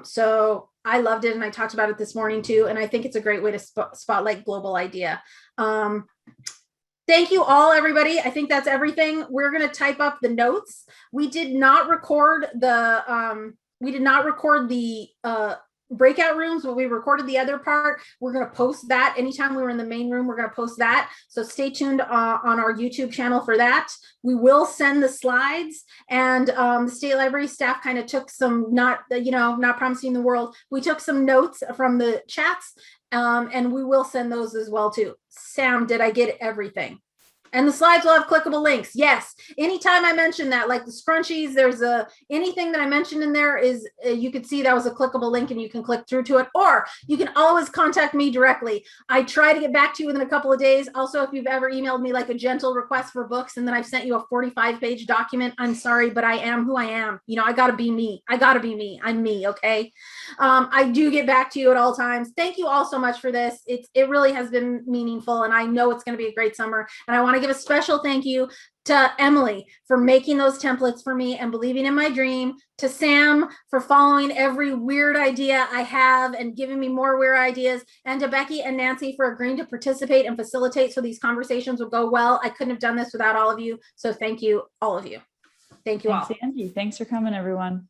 So I loved it, and I talked about it this morning too. And I think it's a great way to spotlight global idea. Thank you all, everybody. I think that's everything. We're going to type up the notes. We did not record the breakout rooms, but we recorded the other part. We're going to post that anytime we were in the main room. We're going to post that. So stay tuned on our YouTube channel for that. We will send the slides, and the State Library staff kind of took some, not promising the world. We took some notes from the chats, and we will send those as well too. Sam, did I get everything? And the slides will have clickable links. Yes. Anytime I mention that, like the scrunchies, there's anything that I mentioned in there is you could see that was a clickable link, and you can click through to it, or you can always contact me directly. I try to get back to you within a couple of days. Also, if you've ever emailed me like a gentle request for books, and then I've sent you a 45-page document, I'm sorry, but I am who I am. I got to be me. I'm me. Okay. I do get back to you at all times. Thank you all so much for this. It really has been meaningful, and I know it's going to be a great summer. And I want to give a special thank you to Emily for making those templates for me and believing in my dream, to Sam for following every weird idea I have and giving me more weird ideas, and to Becky and Nancy for agreeing to participate and facilitate so these conversations will go well. I couldn't have done this without all of you. So thank you, all of you. Thank you all. Thanks, Angie. Thanks for coming, everyone.